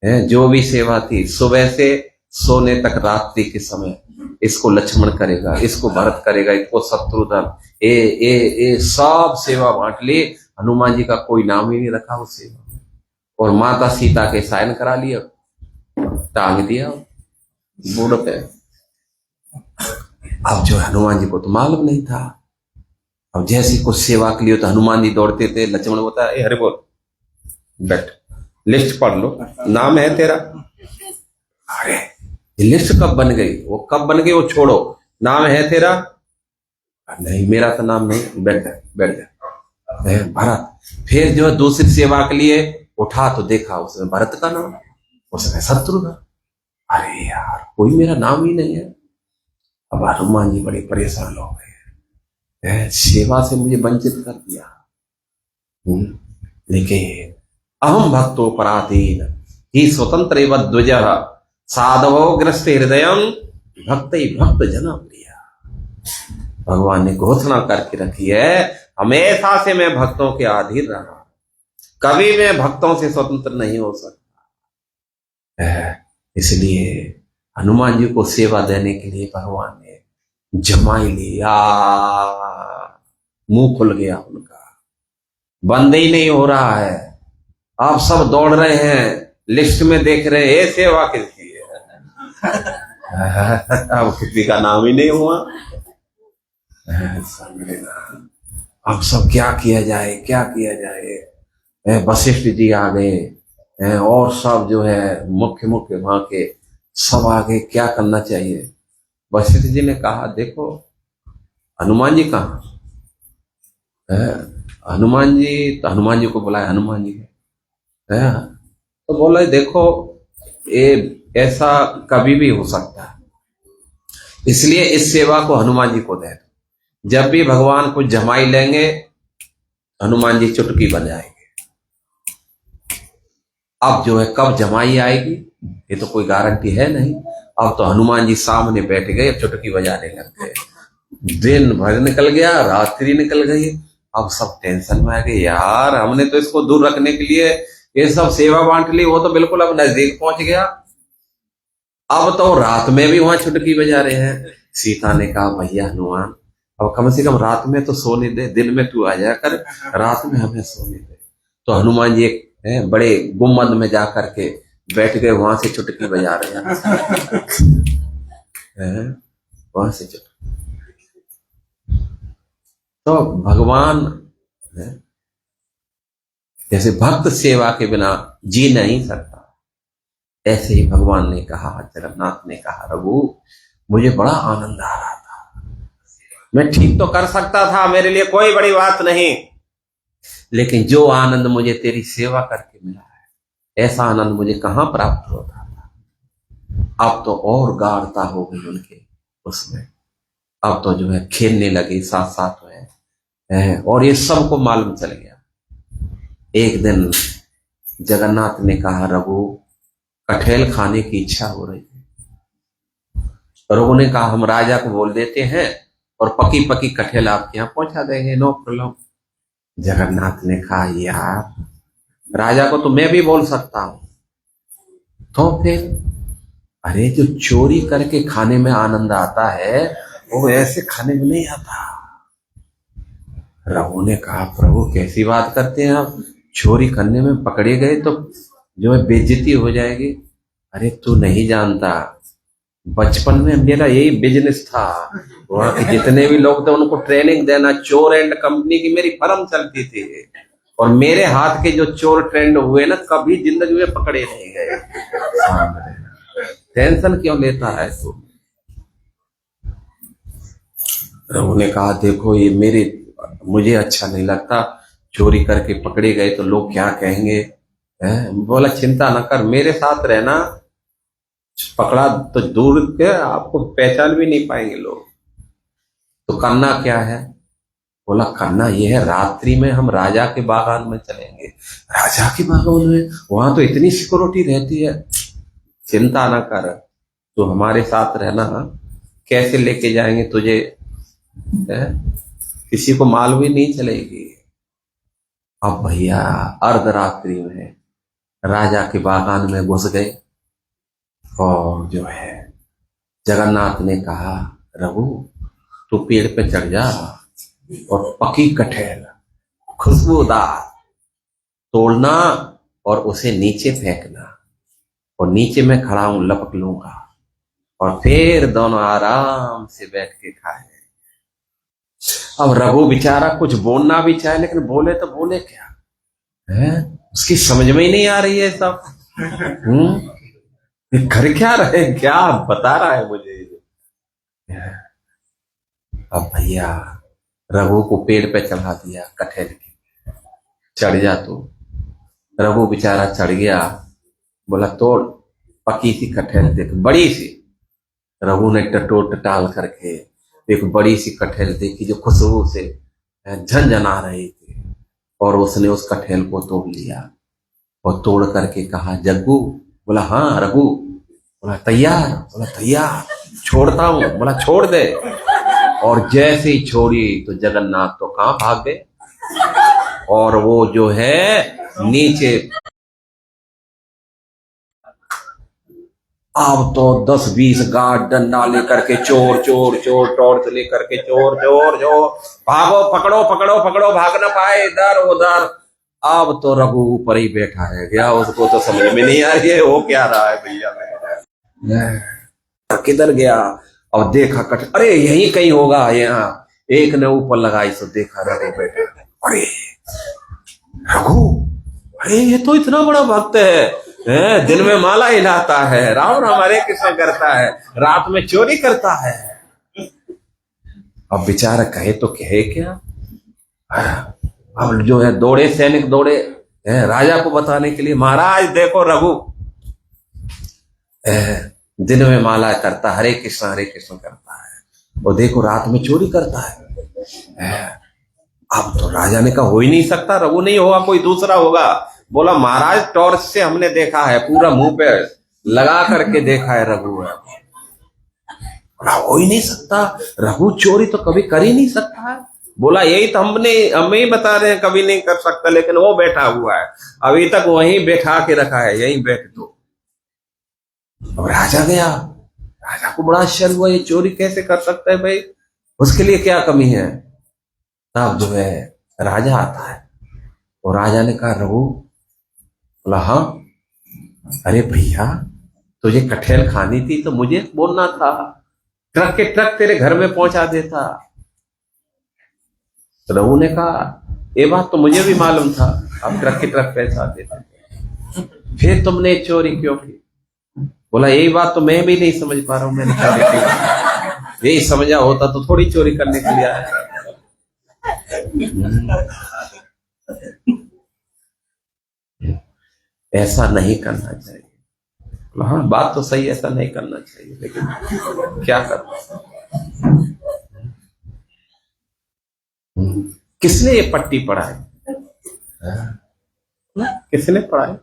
है, जो भी सेवा थी सुबह से सोने तक रात्रि के समय, इसको लक्ष्मण करेगा, इसको भरत करेगा, इसको शत्रुघ्न, ए सब सेवा बांट ली। हनुमान जी का कोई नाम ही नहीं रखा उस सेवा में, और माता सीता के साइन करा लिया, टांग दिया बूढ़ पे। अब जो हनुमान जी को तो मालूम नहीं था, अब जैसी कुछ सेवा के लिए तो हनुमान जी दौड़ते थे, लक्ष्मण होता है, अरे बोल बैठ, लिस्ट पढ़ लो, नाम है तेरा। अरे ये लिस्ट कब बन गई, वो कब बन गई वो छोड़ो, नाम है तेरा, नहीं मेरा तो नाम नहीं, बैठ जा बैठ जा, भरत। फिर जो है दूसरी सेवा के लिए उठा तो देखा उसमें भरत का नाम, उसमें शत्रुघ्न। अरे यार कोई मेरा नाम ही नहीं है। अब हनुमान जी बड़े परेशान हो गए, सेवा से मुझे वंचित कर दिया। लेकिन अहम भक्तो पराधीन ही स्वतंत्र द्विज साधवो ग्रस्त हृदय भक्त भक्त जना प्रिय। भगवान ने घोषणा करके रखी है, हमेशा से मैं भक्तों के अधीन रहा, कभी मैं भक्तों से स्वतंत्र नहीं हो सकता। इसलिए हनुमान जी को सेवा देने के लिए भगवान ने जमाई लिया, मुंह खुल गया उनका, बंद ही नहीं हो रहा है। आप सब दौड़ रहे हैं, लिस्ट में देख रहे हैं, ये सेवा किसकी है। अब किसी का नाम ही नहीं हुआ। अब सब क्या किया जाए, क्या किया जाए। वशिष्ठ जी आ गए, और सब जो है मुख्य वहां के सब आगे, क्या करना चाहिए। वशिष्ठ जी ने कहा, देखो हनुमान जी कहाँ, हनुमान जी, तो हनुमान जी को बुलाया, हनुमान जी है, तो बोला देखो ये ऐसा कभी भी हो सकता है, इसलिए इस सेवा को हनुमान जी को दे दो। जब भी भगवान को जमाई लेंगे, हनुमान जी चुटकी बजाएंगे। अब जो है कब जमाई आएगी ये तो कोई गारंटी है नहीं। अब तो हनुमान जी सामने बैठ गए, चुटकी बजाने लग गए। दिन भर निकल गया, रात्रि निकल गई। अब सब टेंशन में आ गए, यार हमने तो इसको दूर रखने के लिए ये सब सेवा बांट ली, वो तो बिल्कुल अब नजदीक पहुंच गया, अब तो रात में भी वहां चुटकी बजा रहे हैं। सीता ने कहा, भैया हनुमान अब कम से कम रात में तो सोने दे, दिन में तू आ जाया कर, रात में हमें सोने दे। तो हनुमान जी एक बड़े गुम्मद में जा करके बैठ गए, वहां से चुटकी बजा रहे हैं, वहां से चुटकी। तो भगवान जैसे भक्त सेवा के बिना जी नहीं सकता, ऐसे ही भगवान ने कहा, जगन्नाथ ने कहा, रघु मुझे बड़ा आनंद आ रहा था, मैं ठीक तो कर सकता था, मेरे लिए कोई बड़ी बात नहीं, लेकिन जो आनंद मुझे तेरी सेवा करके मिला है, ऐसा आनंद मुझे कहां प्राप्त होता था। अब तो और गाढ़ता हो गई उनके उसमें, अब तो जो है खेलने लगे साथ साथ में, और ये सबको मालूम चल गया। एक दिन जगन्नाथ ने कहा, रघु कठेल खाने की इच्छा हो रही है। रघु ने कहा, हम राजा को बोल देते हैं और पकी पकी कठेल आपके यहाँ पहुंचा देंगे, नो प्रॉब्लम। जगन्नाथ ने कहा, यार राजा को तो मैं भी बोल सकता हूं, तो फिर अरे जो चोरी करके खाने में आनंद आता है वो ऐसे खाने में नहीं आता। रघु ने कहा, प्रभु कैसी बात करते हैं आप, चोरी करने में पकड़े गए तो जो है बेइज्जती हो जाएगी। अरे तू नहीं जानता, बचपन में मेरा यही बिजनेस था, वहां के जितने भी लोग थे उनको ट्रेनिंग देना, चोर एंड कंपनी की मेरी फर्म चलती थी, और मेरे हाथ के जो चोर ट्रेंड हुए ना, कभी जिंदगी में पकड़े नहीं गए। टेंशन क्यों लेता है तू। उन्होंने कहा, देखो ये मुझे अच्छा नहीं लगता, चोरी करके पकड़े गए तो लोग क्या कहेंगे। बोला, चिंता न कर, मेरे साथ रहना, पकड़ा तो दूर के आपको पहचान भी नहीं पाएंगे लोग। तो करना क्या है। बोला, करना ये है, रात्रि में हम राजा के बागान में चलेंगे। राजा के बागान में, वहां तो इतनी सिक्योरिटी रहती है, चिंता ना कर, तो हमारे साथ रहना, कैसे लेके जाएंगे तुझे। किसी को मालूम भी नहीं चलेगी। अब भैया अर्धरात्रि में राजा के बागान में घुस गए और जो है जगन्नाथ ने कहा, रघु तू पेड़ पे चढ़ जा और पकी कटहल खुशबूदार तोड़ना और उसे नीचे फेंकना, और नीचे मैं खड़ा हूं लपक लूंगा, और फिर दोनों आराम से बैठ के खाए। अब रघु बेचारा कुछ बोलना भी चाहे, लेकिन बोले तो बोले क्या है, उसकी समझ में ही नहीं आ रही है सब। कर क्या रहे, क्या बता रहा है मुझे। अब भैया रघु को पेड़ पे चढ़ा दिया कटहल के, चढ़ जा तू। रघु बेचारा चढ़ गया, बोला तोड़ पकी सी कटहल देख, बड़ी सी। रघु ने टटोल टटाल करके एक बड़ी सी कटहल देखी जो खुशबू से झनझना रही थी, और उसने उस कटहल को तोड़ लिया और तोड़ करके कहा, जग्गू? बोला हाँ। रघु? बोला तैयार? बोला तैयार। छोड़ता हूं? बोला छोड़ दे। और जैसे ही छोड़ी तो जगन्नाथ तो कहां भाग गए, और वो जो है नीचे। अब तो 10-20 गार्ड डंडा लेकर के चोर चोर चोर, टॉर्च लेकर के चोर चोर चोर, भागो पकड़ो पकड़ो पकड़ो, भाग ना पाए इधर उधर। अब तो रघु ऊपर ही बैठा है गया, उसको तो समझ में नहीं आ रही है वो क्या रहा है भैया। किधर गया और देखा अरे यही कहीं होगा, यहाँ एक ने ऊपर लगाई तो देखा रघु बैठा। अरे रघु, अरे ये तो इतना बड़ा भक्त है, दिन में माला हिलाता है, राम राम हरे कृष्ण करता है, रात में चोरी करता है। अब बेचारा कहे तो कहे क्या। अब जो है दौड़े सैनिक दौड़े राजा को बताने के लिए, महाराज देखो रघु दिन में माला करता, हरे कृष्ण करता है, और देखो रात में चोरी करता है। अब तो राजा ने कहा हो ही नहीं सकता, रघु नहीं होगा कोई दूसरा होगा। बोला महाराज टॉर्च से हमने देखा है, पूरा मुंह पे लगा करके देखा है रघु है। बोला हो ही नहीं सकता, रघु चोरी तो कभी कर ही नहीं सकता है। बोला यही तो हमें ही बता रहे हैं, कभी नहीं कर सकता, लेकिन वो बैठा हुआ है, अभी तक वहीं बैठा के रखा है, यहीं बैठ दो। अब राजा गया, राजा को बड़ा आश्चर्य हुआ, ये चोरी कैसे कर सकता है भाई, उसके लिए क्या कमी है। तब जो है राजा आता है, और राजा ने कहा रघु? बोला हाँ। अरे भैया तुझे कटहल खानी थी तो मुझे बोलना था, ट्रक के ट्रक तेरे घर में पहुंचा देता। रघु ने कहा ये बात तो मुझे भी मालूम था, अब ट्रक के ट्रक पैसा देते, फिर तुमने चोरी क्यों की? बोला यही बात तो मैं भी नहीं समझ पा रहा हूं, मैंने चोरी की, यही समझा होता तो थोड़ी चोरी करने के लिए आया। ऐसा नहीं करना चाहिए। हाँ बात तो सही, ऐसा नहीं करना चाहिए, लेकिन क्या कर, किसने ये पट्टी पढ़ाई, किसने पढ़ाई,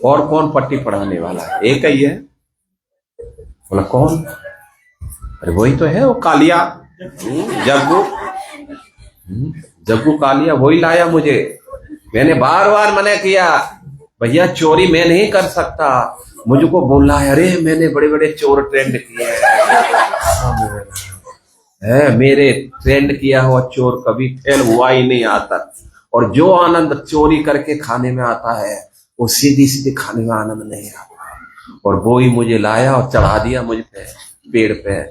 और कौन पट्टी पढ़ाने वाला है, एक ही है। बोला कौन? अरे वही तो है, वो कालिया जग्गू कालिया, वही लाया मुझे। मैंने बार बार मना किया, भैया चोरी मैं नहीं कर सकता, मुझको बोला है अरे मैंने बड़े बड़े चोर ट्रेंड किए हैं, मेरे ट्रेंड किया हुआ चोर कभी फेल हुआ ही नहीं आता, और जो आनंद चोरी करके खाने में आता है वो सीधी सीधी खाने में आनंद नहीं आता। और वो ही मुझे लाया और चढ़ा दिया मुझ पे पेड़ पे,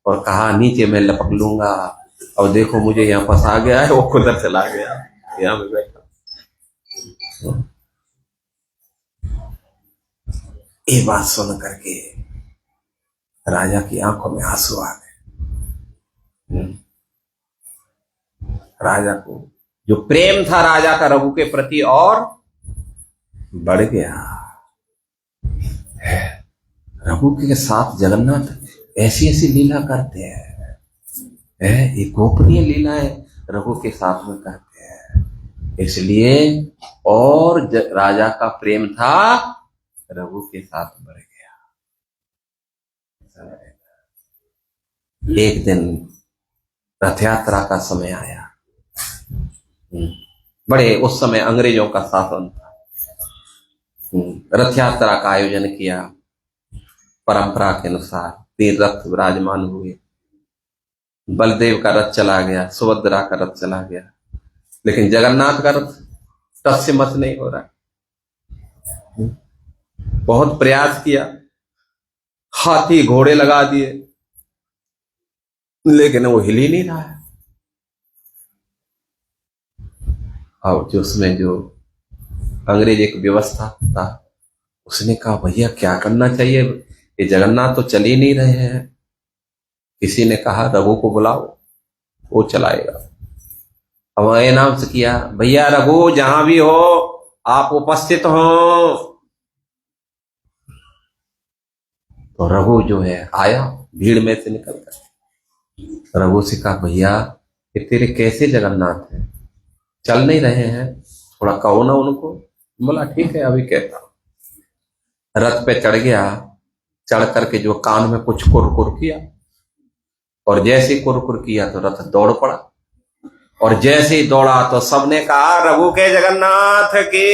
और कहा नीचे मैं लपक लूंगा, और देखो मुझे यहाँ फंसा गया है, वो खुद चला गया, यहाँ में बैठा। ये बात सुन करके राजा की आंखों में आंसू आ गए। राजा को जो प्रेम था राजा का रघु के प्रति और बढ़ गया। रघु के साथ जगन्नाथ ऐसी ऐसी लीला करते हैं, ये गोपनीय लीलाएं रघु के साथ में करते हैं, इसलिए और राजा का प्रेम था रघु के साथ बढ़ गया। एक दिन रथ यात्रा का समय आया, बड़े उस समय अंग्रेजों का शासन था। रथ यात्रा का आयोजन किया, परंपरा के अनुसार 3 रथ विराजमान हुए। बलदेव का रथ चला गया, सुभद्रा का रथ चला गया, लेकिन जगन्नाथ का रथ टस से मस नहीं हो रहा। बहुत प्रयास किया, हाथी घोड़े लगा दिए, लेकिन वो हिल ही नहीं रहा है। और जो उसमें जो अंग्रेज एक व्यवस्था था, उसने कहा भैया क्या करना चाहिए, ये जगन्नाथ तो चल ही नहीं रहे हैं। किसी ने कहा रघु को बुलाओ, वो चलाएगा। अब अनाउंस किया, भैया रघु जहां भी हो आप उपस्थित हो। तो रघु जो है आया भीड़ में से निकलकर। रघु से कहा भैया ये तेरे कैसे जगन्नाथ हैं, चल नहीं रहे हैं, थोड़ा कहो ना उनको। बोला ठीक है अभी कहता हूं। रथ पे चढ़ गया, चढ़ करके जो कान में कुछ कुरकुर किया, और जैसे ही कुरकुर किया तो रथ दौड़ पड़ा। और जैसे ही दौड़ा तो सबने कहा रघु के जगन्नाथ की।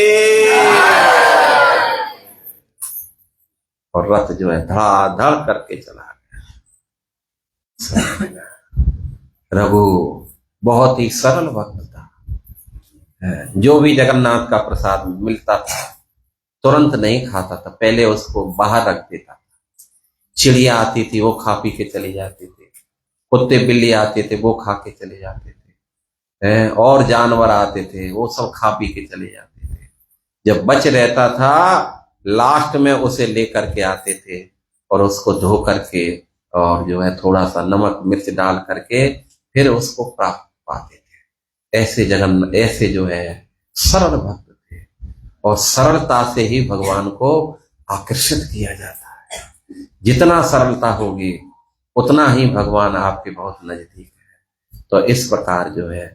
और रथ जो है धड़ाधड़ करके चला गया। रघु बहुत ही सरल भक्त था। जो भी जगन्नाथ का प्रसाद मिलता था तुरंत नहीं खाता था, पहले उसको बाहर रख देता था। चिड़िया आती थी वो खा पी के चली जाती थी, कुत्ते बिल्ली आते थे वो खा के चले जाते थे, और जानवर आते थे वो सब खा पी के चले जाते थे। जब बच रहता था लास्ट में उसे लेकर के आते थे और उसको धो करके और जो है थोड़ा सा नमक मिर्च डाल करके फिर उसको प्राप्त पाते थे। ऐसे जो है सरल भक्त थे, और सरलता से ही भगवान को आकर्षित किया जाता है। जितना सरलता होगी उतना ही भगवान आपके बहुत नजदीक है। तो इस प्रकार जो है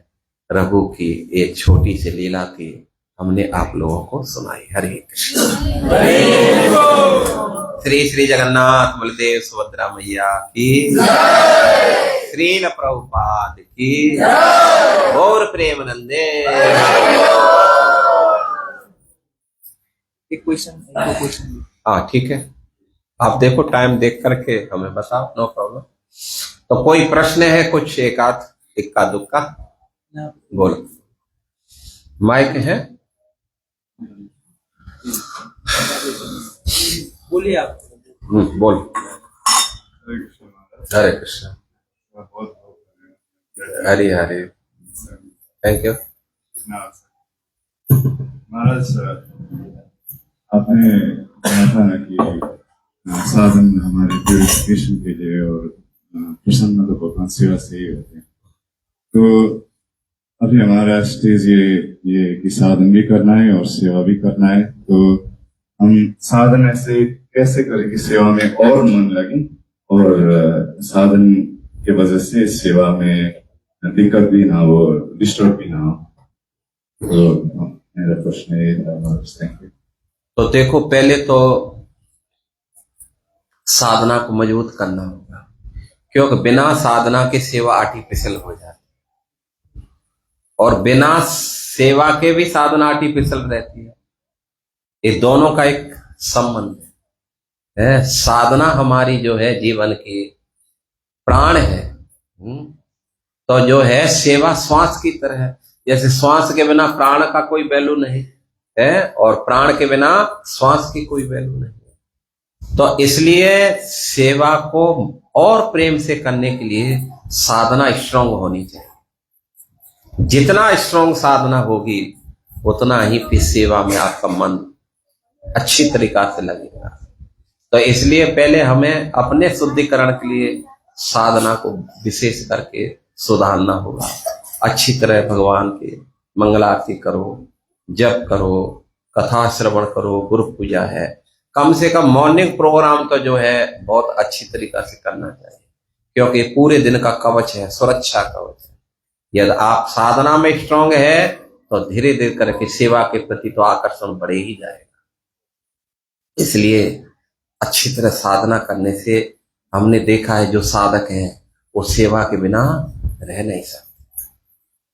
रघु की एक छोटी सी लीला थी, हमने आप लोगों को सुनाई। हरे कृष्ण। श्री श्री जगन्नाथ बलदेव सुभद्रा मैया की, श्रील प्रभुपाद की, गौर प्रेमानंदे। एक क्वेश्चन। हाँ ठीक है, आप देखो टाइम देख करके हमें बताओ, नो प्रॉब्लम। तो कोई प्रश्न है कुछ, एक आध इक्का दुक्का बोलो। माइक है, बोलिए आप। बोल। हरे कृष्ण। हरे हरे, थैंक यू महाराज। आपने कहा था ना कि साधन हमारे प्यूरिफिकेशन के लिए और प्रसन्न तो भगवान सेवा से ही होते हैं। तो अभी हमारा स्टेज ये कि साधन भी करना है और सेवा भी करना है। तो हम साधन ऐसे कैसे करें कि सेवा में और मन लगे और साधन के वजह से सेवा में दिक्कत भी ना हो, डिस्टर्ब भी ना हो। तो मेरा प्रश्न ये था। तो देखो पहले तो साधना को मजबूत करना होगा, क्योंकि बिना साधना के सेवा आर्टिफिशियल हो जाती है, और बिना सेवा के भी साधना आर्टिफिशियल रहती है। ये दोनों का एक संबंध है। साधना हमारी जो है जीवन की प्राण है। तो जो है सेवा श्वास की तरह है। जैसे श्वास के बिना प्राण का कोई वैल्यू नहीं है, और प्राण के बिना श्वास की कोई वैल्यू नहीं है। तो इसलिए सेवा को और प्रेम से करने के लिए साधना स्ट्रांग होनी चाहिए। जितना स्ट्रांग साधना होगी उतना ही फिर सेवा में आपका मन अच्छी तरीका से लगेगा। तो इसलिए पहले हमें अपने शुद्धिकरण के लिए साधना को विशेष करके सुधारना होगा। अच्छी तरह भगवान के मंगलारती करो, जप करो, कथा श्रवण करो, गुरु पूजा है। कम से कम मॉर्निंग प्रोग्राम तो जो है बहुत अच्छी तरीका से करना चाहिए, क्योंकि पूरे दिन का कवच है, सुरक्षा कवच है। यदि आप साधना में स्ट्रांग है तो धीरे धीरे करके सेवा के प्रति तो आकर्षण बढ़े ही जाएगा। इसलिए अच्छी तरह साधना करने से हमने देखा है जो साधक हैं वो सेवा के बिना रह नहीं सकते।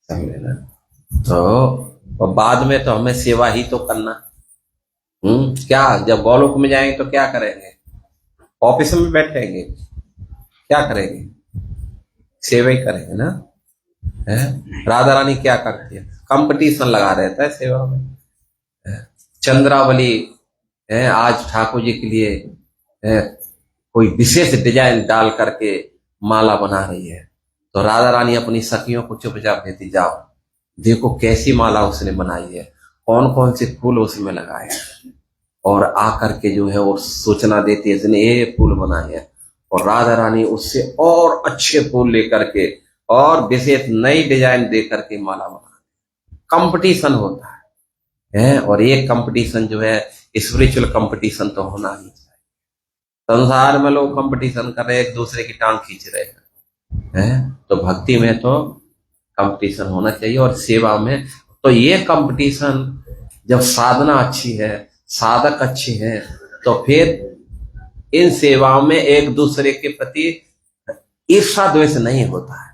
समझे ना? तो और बाद में तो हमें सेवा ही तो करना। क्या जब गोलोक में जाएंगे तो क्या करेंगे? ऑफिस में बैठेंगे, क्या करेंगे? सेवा ही करेंगे ना। है राधा रानी क्या करती है? कंपटीशन लगा रहता है सेवा में। चंद्रावली है आज ठाकुर जी के लिए है, कोई विशेष डिजाइन डाल करके माला बना रही है, तो राधा रानी अपनी सखियों को चुपचाप कहती, जाओ देखो कैसी माला उसने बनाई है, कौन कौन से फूल उसमें लगाए हैं। और आकर के जो है वो सूचना देती है इसने ये फूल बनाए हैं, और राधा रानी उससे और अच्छे फूल लेकर के और विशेष नई डिजाइन दे करके माला बना। कंपटीशन होता है और ये कंपटीशन जो है स्पिरिचुअल कंपटीशन तो होना ही चाहिए। संसार में लोग कंपटीशन कर रहे हैं, एक दूसरे की टांग खींच रहे हैं, तो भक्ति में तो कंपटीशन होना चाहिए और सेवा में। तो ये कंपटीशन जब साधना अच्छी है, साधक अच्छे हैं, तो फिर इन सेवाओं में एक दूसरे के प्रति ईर्ष्या द्वेष नहीं होता है।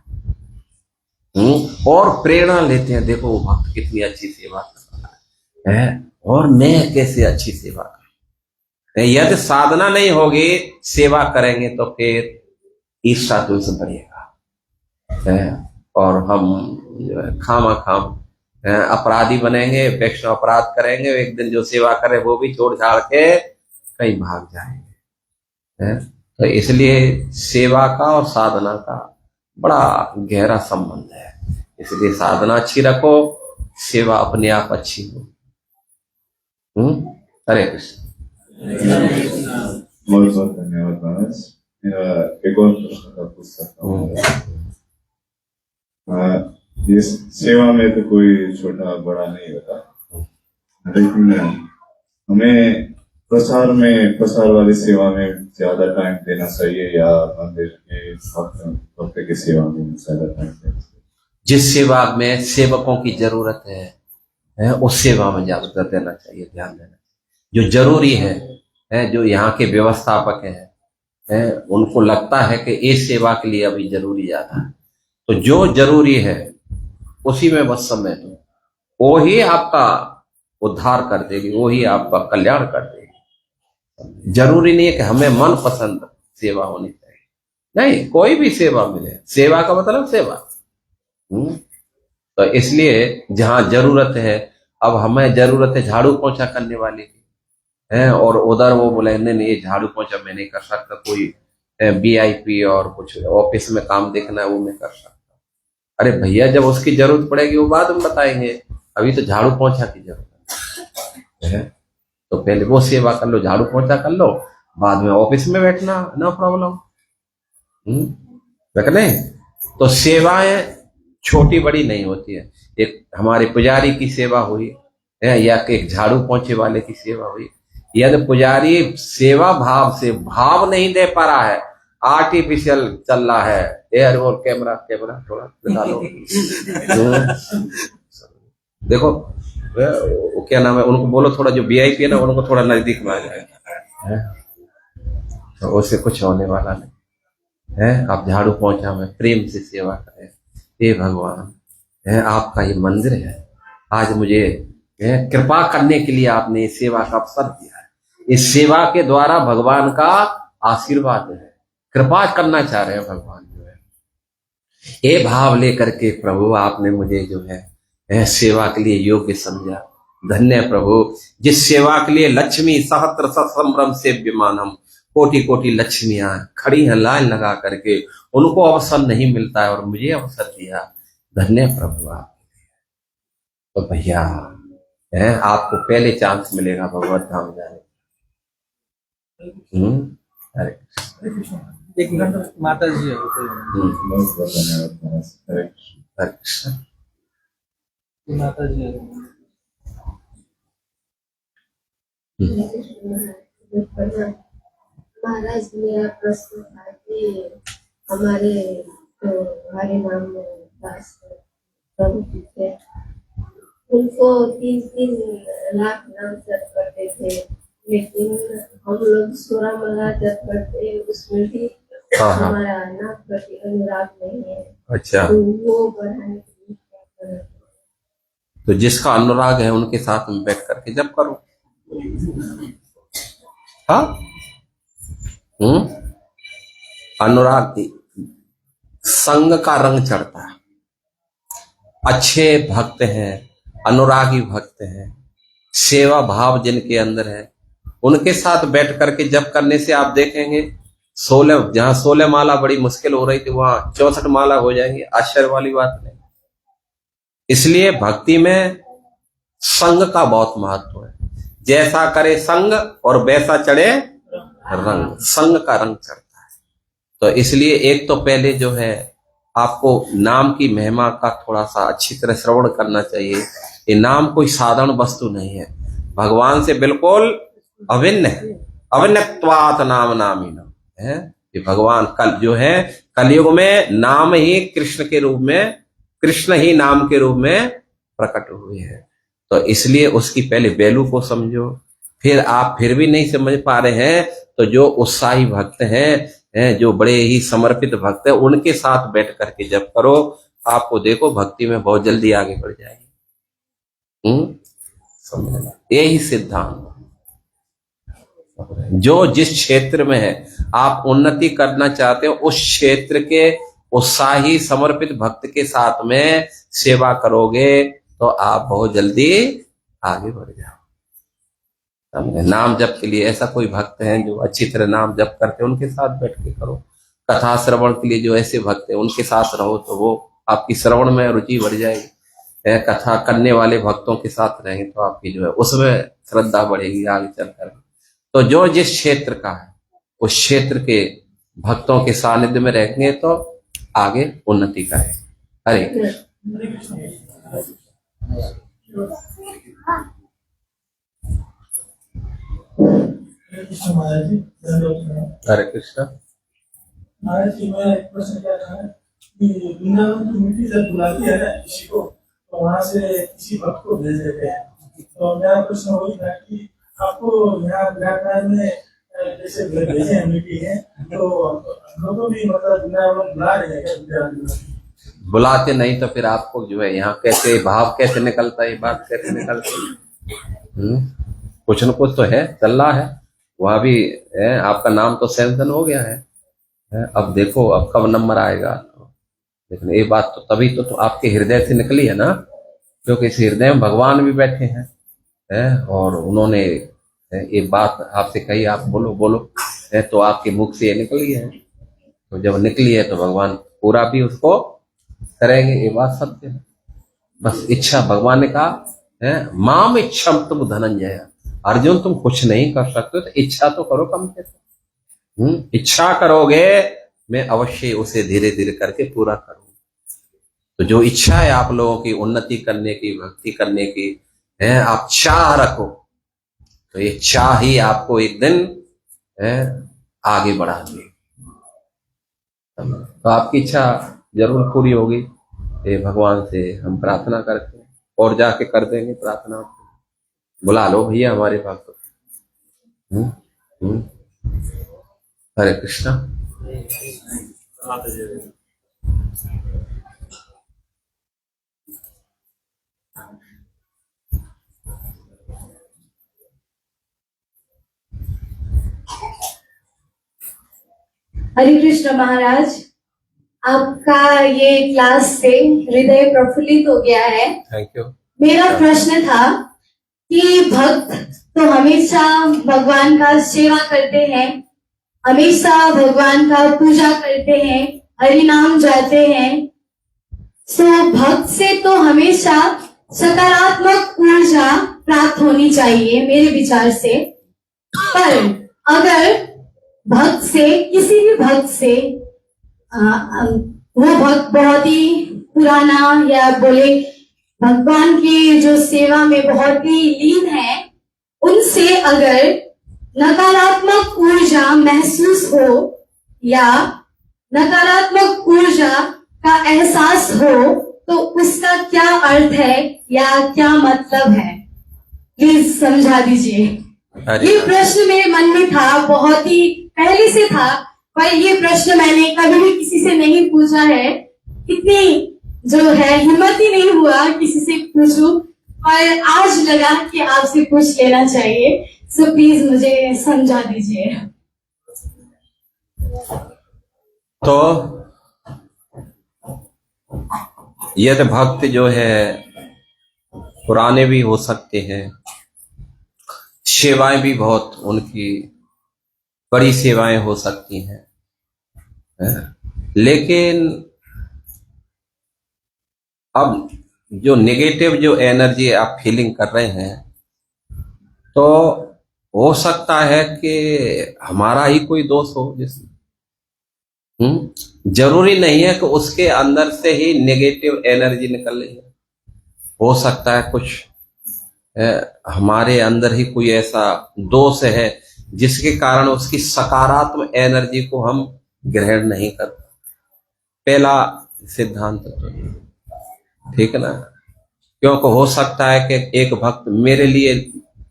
और प्रेरणा लेते हैं, देखो वो भक्त कितनी अच्छी सेवा कर रहा है और मैं कैसे अच्छी सेवा करूं। यदि साधना नहीं होगी, सेवा करेंगे तो फिर ईर्ष्या द्वेष बढ़ेगा और हम जो है खामा खाम अपराधी बनेंगे, वैष्णव अपराध करेंगे। एक दिन जो सेवा करे वो भी छोड़ छाड़ के कहीं भाग जाएंगे। तो इसलिए सेवा का और साधना का बड़ा गहरा संबंध है। इसलिए साधना अच्छी रखो, सेवा अपने आप अच्छी हो। हरे कृष्ण। बहुत बहुत धन्यवाद महाराज। मेरा एक और प्रश्न का पूछ सकता हूँ? इस सेवा में तो कोई छोटा बड़ा नहीं होता, लेकिन हमें प्रसार वाली सेवा में ज्यादा टाइम देना चाहिए या मंदिर के भक्त की सेवा में ज्यादा टाइम देना चाहिए? जिस सेवा में सेवकों की जरूरत है उस सेवा में ज्यादा देना चाहिए, ध्यान देना चाहिए। जो जरूरी है जो यहाँ के व्यवस्थापक हैं उनको लगता है कि इस सेवा के लिए अभी जरूरी ज्यादा है, तो जो जरूरी है उसी में बस समय दो, वो ही आपका उद्धार कर देगी, वो ही आपका कल्याण कर देगी। जरूरी नहीं है कि हमें मन पसंद सेवा होनी चाहिए, नहीं, कोई भी सेवा मिले। सेवा का मतलब सेवा। तो इसलिए जहां जरूरत है, अब हमें जरूरत है झाड़ू पोछा करने वाले की है, और उधर वो बोले नहीं ये झाड़ू पोछा मैं नहीं कर सकता, कोई VIP और कुछ ऑफिस में काम देखना है वो मैं कर सकता। अरे भैया, जब उसकी जरूरत पड़ेगी वो बाद में बताएंगे, अभी तो झाड़ू पोछा की जरूरत है। तो पहले वो सेवा कर लो, झाड़ू पोछा कर लो, बाद में ऑफिस में बैठना, नो प्रॉब्लम। नहीं, तो सेवाएं छोटी बड़ी नहीं होती है। एक हमारे पुजारी की सेवा हुई है या एक झाड़ू पोछे वाले की सेवा हुई, यदि पुजारी सेवा भाव से भाव नहीं दे पा रहा है, आर्टिफिशियल चल रहा है, एयर और कैमरा थोड़ा निकालो। देखो वो क्या नाम है, उनको बोलो थोड़ा, जो VIP है ना उनको थोड़ा नजदीक में आ जाए, तो उससे कुछ होने वाला नहीं है। आप झाड़ू पोछा में प्रेम से सेवा करें। हे भगवान, आपका ये मंदिर है, आज मुझे कृपा करने के लिए आपने इस सेवा का अवसर दिया है। इस सेवा के द्वारा भगवान का आशीर्वाद है, कृपा करना चाह रहे हैं भगवान जो है। ये भाव लेकर के प्रभु आपने मुझे जो है सेवा के लिए योग्य समझा। धन्य प्रभु, जिस सेवा के लिए लक्ष्मी सहस्त्र संभ्रम से विमानम, कोटि कोटि लक्ष्मियां खड़ी हैं लाइन लगा करके, उनको अवसर नहीं मिलता है और मुझे अवसर दिया। धन्य प्रभु आप। तो भैया आपको पहले चांस मिलेगा भगवत धाम जाने। अरे एक मिनट, माता जी है। बहुत बहुत धन्यवाद महाराज। हरे कृष्ण। हरे कृष्ण। माता जी है। महाराज, मेरा प्रश्न था कि हमारे जो हरे नाम दास प्रभु जी थे, उनको 3-3 लाख नाम जप करते थे, लेकिन हम लोग 16 माला जप करते, उसमें भी हमारा नाम प्रति अनुराग नहीं है। अच्छा, तो वो बढ़ाने के लिए क्या करना? तो जिसका अनुराग है उनके साथ में बैठ करके जप करो। हाँ, अनुराग संग का रंग चढ़ता है। अच्छे भक्त हैं, अनुरागी भक्त हैं, सेवा भाव जिनके अंदर है, उनके साथ बैठ करके जप करने से आप देखेंगे 16 जहां 16 माला बड़ी मुश्किल हो रही थी वहां 64 माला हो जाएंगी। आश्चर्य वाली बात नहीं। इसलिए भक्ति में संग का बहुत महत्व है। जैसा करे संग और वैसा चढ़े रंग, संग का रंग चढ़ता है। तो इसलिए एक तो पहले जो है आपको नाम की महिमा का थोड़ा सा अच्छी तरह श्रवण करना चाहिए। ये नाम कोई साधारण वस्तु नहीं है, भगवान से बिल्कुल अभिन्न है। अभिन्नत्वात् नाम नामिनम् है। ये भगवान कल जो है कलयुग में नाम ही कृष्ण के रूप में, कृष्ण ही नाम के रूप में प्रकट हुए हैं। तो इसलिए उसकी पहले वैल्यू को समझो। फिर आप फिर भी नहीं समझ पा रहे हैं तो जो उत्साही भक्त हैं, जो बड़े ही समर्पित भक्त हैं, उनके साथ बैठ करके जप करो। आपको देखो भक्ति में बहुत जल्दी आगे बढ़ जाएगी। समझना यही सिद्धांत। जो जिस क्षेत्र में है आप उन्नति करना चाहते हो, उस क्षेत्र के उत्साही समर्पित भक्त के साथ में सेवा करोगे तो आप बहुत जल्दी आगे बढ़ जाओ। नाम जप के लिए ऐसा कोई भक्त है जो अच्छी तरह नाम जप करते हैं, उनके साथ बैठ के करो। कथा श्रवण के लिए जो ऐसे भक्त हैं उनके साथ रहो तो वो आपकी श्रवण में रुचि बढ़ जाएगी। कथा करने वाले भक्तों के साथ रहेंगे तो आपकी जो है उसमें श्रद्धा बढ़ेगी आगे चलकर। तो जो जिस क्षेत्र का है उस क्षेत्र के भक्तों के सानिध्य में रहेंगे तो आगे उन्नति करेंगे। हरे कृष्ण महाराज जी, हरे कृष्ण। महाराज जी, मैं एक प्रश्न क्या था कि वृंदावन की मिट्टी जब बुलाती है ना किसी को, तो वहां से किसी भक्त को भेज देते हैं। तो मेरा प्रश्न वही था कि आपको यहाँ प्रयागराज में जैसे भेजे हैं मिट्टी है, तो लोगों भी मतलब वृंदावन बुला रहे हैं? बुलाते नहीं तो फिर आपको जो है यहाँ कैसे भाव कैसे निकलता है, बात कैसे निकलती है? कुछ न कुछ तो है, चल रहा है वहां भी है। आपका नाम तो सैंक्शन हो गया है। अब देखो अब कब नंबर आएगा। लेकिन ये बात तो तभी तो आपके हृदय से निकली है ना, क्योंकि इस हृदय में भगवान भी बैठे हैं और उन्होंने ये बात आपसे कही, आप बोलो बोलो तो आपके मुख से ये निकली है। तो जब निकली है तो भगवान पूरा भी उसको करेंगे, ये बात सत्य है। बस इच्छा, भगवान ने कहा माम इच्छम तुम धनंजय, अर्जुन तुम कुछ नहीं कर सकते तो इच्छा तो करो कम से कम। इच्छा करोगे मैं अवश्य उसे धीरे धीरे करके पूरा करूंगा। तो जो इच्छा है आप लोगों की उन्नति करने की, भक्ति करने की है, आप चाह रखो तो ये चाह ही आपको एक दिन आगे बढ़ा देगी। तो आपकी इच्छा जरूर पूरी होगी, ये भगवान से हम प्रार्थना करते हैं और जाके कर देंगे प्रार्थना। बुला लो भैया हमारे पास। हरे कृष्णा। हरे कृष्ण महाराज, आपका ये क्लास से हृदय प्रफुल्लित हो गया है। Thank you. मेरा प्रश्न था कि भक्त तो हमेशा भगवान का सेवा करते हैं, हमेशा भगवान का पूजा करते हैं, हरि नाम जाते हैं। सो भक्त से तो हमेशा सकारात्मक ऊर्जा प्राप्त होनी चाहिए मेरे विचार से। पर अगर भक्त से, किसी भी भक्त से वो भक्त बहुत ही पुराना या बोले भगवान की जो सेवा में बहुत ही लीन है, उनसे अगर नकारात्मक ऊर्जा महसूस हो या नकारात्मक ऊर्जा का एहसास हो तो उसका क्या अर्थ है या क्या मतलब है, प्लीज समझा दीजिए। ये प्रश्न मेरे मन में था, बहुत ही पहले से था, पर ये प्रश्न मैंने कभी भी किसी से नहीं पूछा है। इतनी जो है हिम्मत ही नहीं हुआ किसी से पूछूं, और आज लगा कि आपसे पूछ लेना चाहिए, सो प्लीज मुझे समझा दीजिए। तो यदि भक्त जो है पुराने भी हो सकते हैं, सेवाएं भी बहुत उनकी बड़ी सेवाएं हो सकती हैं, लेकिन अब जो नेगेटिव जो एनर्जी आप फीलिंग कर रहे हैं, तो हो सकता है कि हमारा ही कोई दोष हो जिसमें जरूरी नहीं है कि उसके अंदर से ही नेगेटिव एनर्जी निकल रही है। हो सकता है कुछ हमारे अंदर ही कोई ऐसा दोष है जिसके कारण उसकी सकारात्मक एनर्जी को हम ग्रहण नहीं करते। पहला सिद्धांत तो ये, ठीक है ना, क्योंकि हो सकता है कि एक भक्त मेरे लिए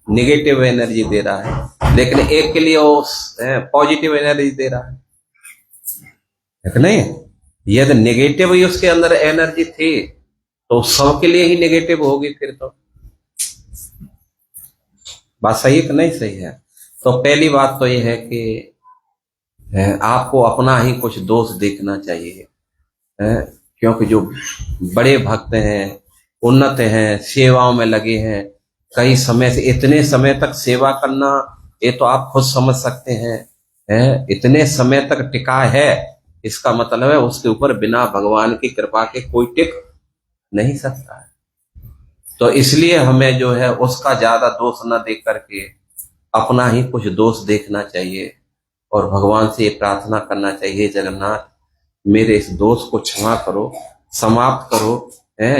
नेगेटिव एनर्जी दे रहा है, लेकिन एक के लिए वो पॉजिटिव एनर्जी दे रहा है कि नहीं। यदि नेगेटिव ही उसके अंदर एनर्जी थी तो सबके लिए ही नेगेटिव होगी, फिर तो बात सही है कि नहीं सही है। तो पहली बात तो ये है कि आपको अपना ही कुछ दोष देखना चाहिए, क्योंकि जो बड़े भक्त हैं, उन्नत हैं, सेवाओं में लगे हैं, कई समय से इतने समय तक सेवा करना, ये तो आप खुद समझ सकते हैं, इतने समय तक टिका है, इसका मतलब है उसके ऊपर बिना भगवान की कृपा के कोई टिक नहीं सकता है। तो इसलिए हमें जो है उसका ज्यादा दोष न देख करके अपना ही कुछ दोष देखना चाहिए और भगवान से प्रार्थना करना चाहिए, जगन्नाथ मेरे इस दोष को क्षमा करो, समाप्त करो,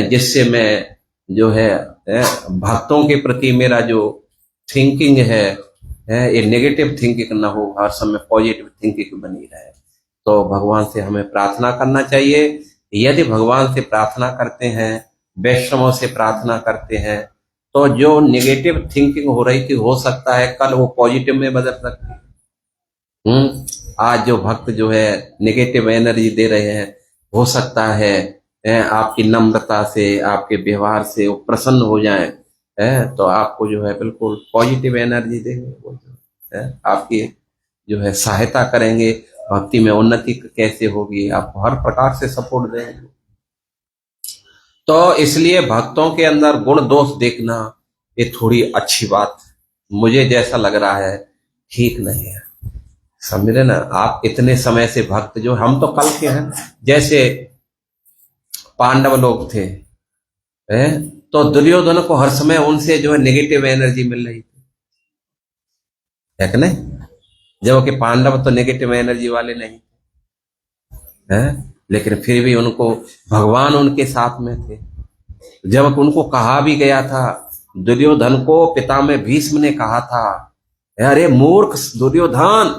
जिससे मैं जो है भक्तों के प्रति मेरा जो थिंकिंग है ये नेगेटिव थिंकिंग ना हो, हर समय पॉजिटिव थिंकिंग बनी रहे। तो भगवान से हमें प्रार्थना करना चाहिए। यदि भगवान से प्रार्थना करते हैं, वैष्णवों से प्रार्थना करते हैं, तो जो नेगेटिव थिंकिंग हो रही थी हो सकता है कल वो पॉजिटिव में बदल सकती है। आज जो भक्त जो है नेगेटिव एनर्जी दे रहे हैं, हो सकता है आपकी नम्रता से, आपके व्यवहार से वो प्रसन्न हो जाएं, तो आपको जो है बिल्कुल पॉजिटिव एनर्जी देंगे, वो जो है आपकी जो है सहायता करेंगे, भक्ति में उन्नति कैसे होगी, आपको हर प्रकार से सपोर्ट देंगे। तो इसलिए भक्तों के अंदर गुण दोष देखना ये थोड़ी अच्छी बात मुझे जैसा लग रहा है ठीक नहीं है, समझे ना। आप इतने समय से भक्त जो, हम तो कल के हैं, जैसे पांडव लोग थे, तो दुर्योधन को हर समय उनसे जो है नेगेटिव एनर्जी मिल रही थी, है कि नहीं, जबकि पांडव तो नेगेटिव एनर्जी वाले नहीं थे, लेकिन फिर भी उनको भगवान उनके साथ में थे। जब उनको कहा भी गया था, दुर्योधन को पितामह भीष्म ने कहा था, अरे मूर्ख दुर्योधन,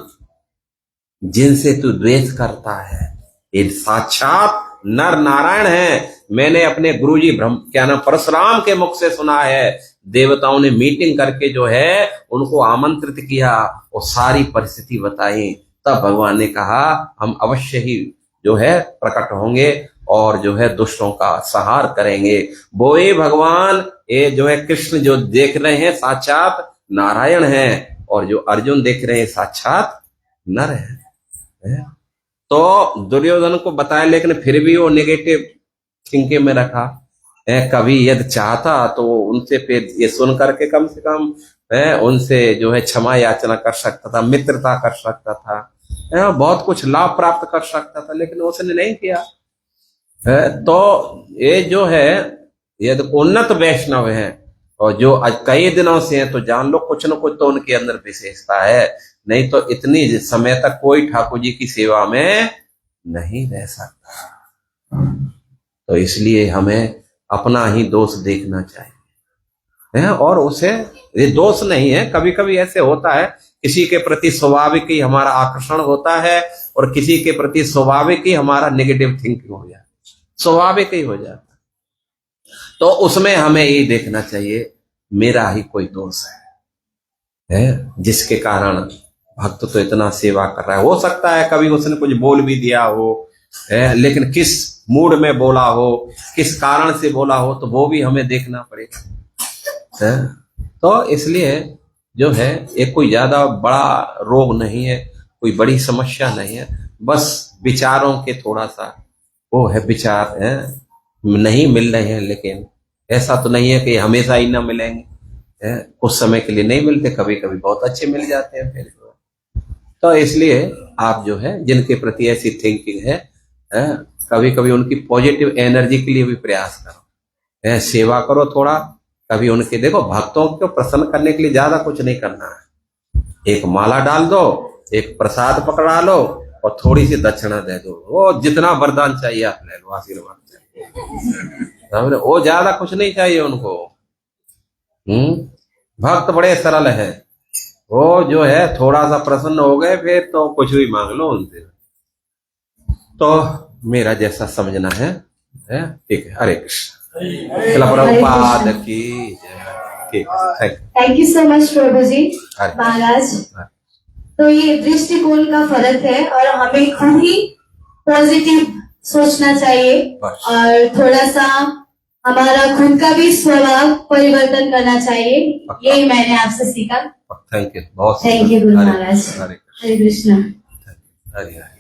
जिनसे तू द्वेष करता है ये साक्षात नर नारायण है। मैंने अपने गुरुजी क्या नाम परशुराम के मुख से सुना है, देवताओं ने मीटिंग करके जो है उनको आमंत्रित किया और सारी परिस्थिति बताई, तब भगवान ने कहा हम अवश्य ही जो है प्रकट होंगे और जो है दुष्टों का संहार करेंगे। वो ये भगवान, ये जो है कृष्ण जो देख रहे हैं साक्षात नारायण हैं, और जो अर्जुन देख रहे हैं साक्षात नर है। तो दुर्योधन को बताया, लेकिन फिर भी वो नेगेटिव थिंकिंग में रखा। कभी यदि चाहता तो उनसे फिर ये सुन करके कम से कम उनसे जो है क्षमा याचना कर सकता था, मित्रता कर सकता था, बहुत कुछ लाभ प्राप्त कर सकता था, लेकिन उसने नहीं किया। तो ये जो है यदि उन्नत वैष्णव है और जो कई दिनों से हैं, तो जान लो कुछ न कुछ तो उनके अंदर विशेषता है, नहीं तो इतनी समय तक कोई ठाकुर जी की सेवा में नहीं रह सकता। तो इसलिए हमें अपना ही दोष देखना चाहिए, और उसे ये दोष नहीं है। कभी कभी ऐसे होता है, किसी के प्रति स्वाभाविक ही हमारा आकर्षण होता है और किसी के प्रति स्वाभाविक ही हमारा नेगेटिव थिंकिंग हो जाता है, स्वाभाविक ही हो जाता है। तो उसमें हमें यही देखना चाहिए मेरा ही कोई दोष है, जिसके कारण भक्त तो इतना सेवा कर रहा है। हो सकता है कभी उसने कुछ बोल भी दिया हो, लेकिन किस मूड में बोला हो, किस कारण से बोला हो, तो वो भी हमें देखना पड़ेगा। है। तो इसलिए जो है एक कोई ज्यादा बड़ा रोग नहीं है, कोई बड़ी समस्या नहीं है, बस विचारों के थोड़ा सा वो है, विचार है नहीं मिल रहे हैं, लेकिन ऐसा तो नहीं है कि हमेशा ही ना मिलेंगे, है कुछ समय के लिए नहीं मिलते, कभी कभी बहुत अच्छे मिल जाते हैं फिर। तो इसलिए आप जो है जिनके प्रति ऐसी थिंकिंग है, कभी कभी उनकी पॉजिटिव एनर्जी के लिए भी प्रयास करो, सेवा करो थोड़ा, कभी उनके देखो भक्तों को प्रसन्न करने के लिए ज्यादा कुछ नहीं करना है, एक माला डाल दो, एक प्रसाद पकड़ा लो और थोड़ी सी दक्षिणा दे दो, वो जितना वरदान चाहिए आप ले लो, आशीर्वाद चाहिए, वो ज्यादा कुछ नहीं चाहिए उनको। भक्त बड़े सरल है, वो जो है थोड़ा सा प्रसन्न हो गए फिर तो कुछ भी मांग लो उनसे। तो मेरा जैसा समझना है ठीक है। हरे कृष्ण। शिला प्रभुपाद की जय। ठीक है, थैंक यू सो मच प्रभु जी हरे महाराज। तो ये दृष्टिकोण का फर्क है और हमें खुद ही पॉजिटिव सोचना चाहिए बस। और थोड़ा सा हमारा खुद का भी स्वभाव परिवर्तन करना चाहिए, यही मैंने आपसे सीखा। थैंक यू, बहुत thank you Guru Hare Maharaj. Hare Hare Krishna. Hare Hare.